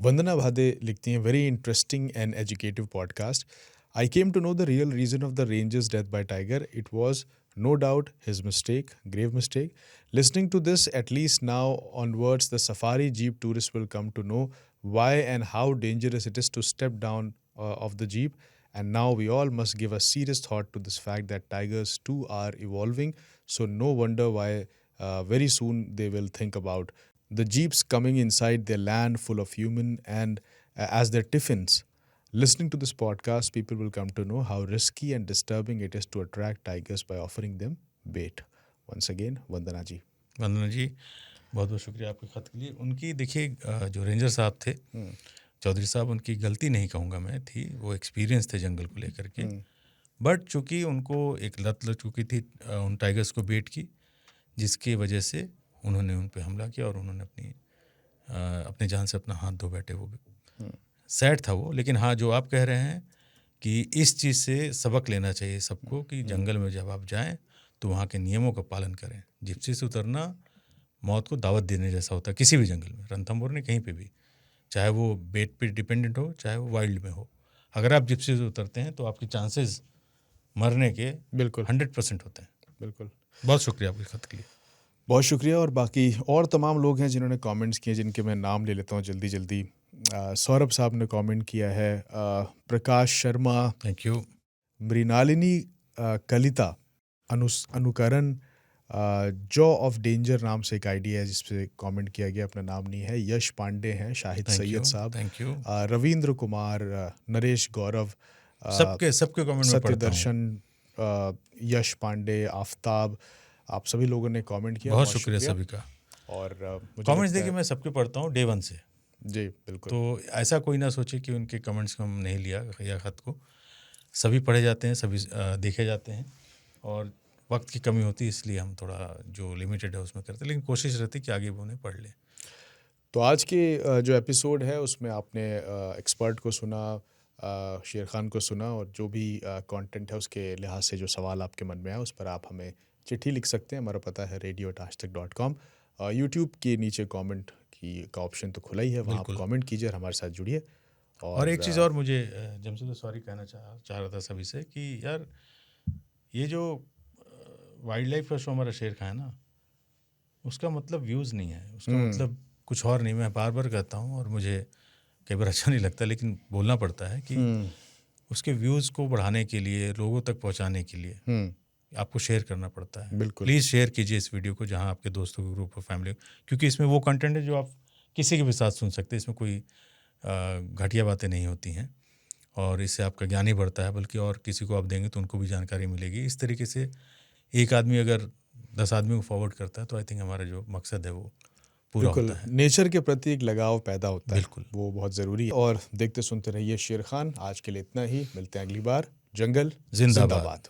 Vandana Bhade लिखती हैं, very interesting and educative podcast. I came to know the real reason of the rangers death by tiger. It was no doubt his mistake, grave mistake. Listening to this, at least now onwards, the safari jeep tourists will come to know why and how dangerous it is to step down of the jeep. And now we all must give a serious thought to this fact that tigers too are evolving. So no wonder why very soon they will think about the jeeps coming inside their land full of human and as their tiffins. Listening to this podcast, people will come to know how risky and disturbing it is to attract tigers by offering them bait. Once again, Vandana ji. वंदना जी, बहुत बहुत शुक्रिया आपके ख़त के लिए। उनकी देखिए जो रेंजर साहब थे, चौधरी साहब, उनकी गलती नहीं कहूँगा मैं, थी वो एक्सपीरियंस थे जंगल को लेकर के। बट चूँकि उनको एक लत लग चुकी थी उन टाइगर्स को बेट की, जिसकी वजह से उन्होंने उन पर हमला किया और उन्होंने अपने जान से अपना हाथ धो बैठे। वो भी सैड था वो। लेकिन हाँ, जो आप कह रहे हैं कि इस चीज़ से सबक लेना चाहिए सबको कि जंगल में जब आप जाएं तो वहाँ के नियमों का पालन करें। जिप्सी से उतरना मौत को दावत देने जैसा होता है किसी भी जंगल में, रणथंभौर ने कहीं पे भी, चाहे वो बेट पे डिपेंडेंट हो चाहे वो वाइल्ड में हो। अगर आप जिप्सी से उतरते हैं तो आपके चांसेस मरने के बिल्कुल 100% होते हैं। बिल्कुल। बहुत शुक्रिया आपके खत के लिए। बहुत शुक्रिया। और बाकी और तमाम लोग हैं जिन्होंने कमेंट्स किए, जिनके मैं नाम ले लेता हूँ जल्दी जल्दी। सौरभ साहब ने कमेंट किया है, प्रकाश शर्मा, थैंक यू। मृणालिनी कलिता, अनुकरण, जॉ ऑफ डेंजर नाम से एक आईडी है जिस पे कमेंट किया गया, अपना नाम नहीं है। यश पांडे हैं, शाहिद सैयद साहब, थैंक यू। रविंद्र कुमार, नरेश गौरव, सबके कमेंट में पढ़ता हूं। सत्यदर्शन, यश पांडे, आफ्ताब, आप सभी लोगों ने कमेंट किया। बहुत शुक्रिया सभी का। और कमेंट्स देखिए मैं सबके पढ़ता हूँ डे 1 से जी। बिल्कुल। तो ऐसा कोई ना सोचे कि उनके कमेंट्स को हम नहीं लिया या ख़त को, सभी पढ़े जाते हैं, सभी देखे जाते हैं। और वक्त की कमी होती है इसलिए हम थोड़ा जो लिमिटेड है उसमें करते हैं, लेकिन कोशिश रहती है कि आगे वो उन्हें पढ़ लें। तो आज के जो एपिसोड है उसमें आपने एक्सपर्ट को सुना, शेर खान को सुना, और जो भी कंटेंट है उसके लिहाज से जो सवाल आपके मन में आए उस पर आप हमें चिट्ठी लिख सकते हैं। हमारा पता है radio@aajtak.com। यूट्यूब के नीचे कमेंट का ऑप्शन तो खुला ही है, वहाँ आप कमेंट कीजिए और हमारे साथ जुड़िए। और एक चीज़ और मुझे जमशेद सॉरी कहना चाह रहा था सभी से कि यार ये जो वाइल्ड लाइफ का शो हमारा शेर खान है ना, उसका मतलब व्यूज़ नहीं है, उसका मतलब कुछ और नहीं। मैं बार बार कहता हूँ और मुझे कई बार अच्छा नहीं लगता, लेकिन बोलना पड़ता है कि उसके व्यूज़ को बढ़ाने के लिए, लोगों तक पहुँचाने के लिए आपको शेयर करना पड़ता है। बिल्कुल। प्लीज़ शेयर कीजिए इस वीडियो को जहाँ आपके दोस्तों के ग्रुप और फैमिली, क्योंकि इसमें वो कंटेंट है जो आप किसी के भी साथ सुन सकते हैं। इसमें कोई घटिया बातें नहीं होती हैं और इससे आपका ज्ञान ही बढ़ता है, बल्कि और किसी को आप देंगे तो उनको भी जानकारी मिलेगी। इस तरीके से एक आदमी अगर 10 आदमी को फॉरवर्ड करता है तो आई थिंक हमारा जो मकसद है वो पूरा होता है। नेचर के प्रति एक लगाव पैदा होता है, बिल्कुल, वो बहुत ज़रूरी है। और देखते सुनते रहिए शेर खान। आज के लिए इतना ही, मिलते हैं अगली बार। जंगल जिंदाबाद।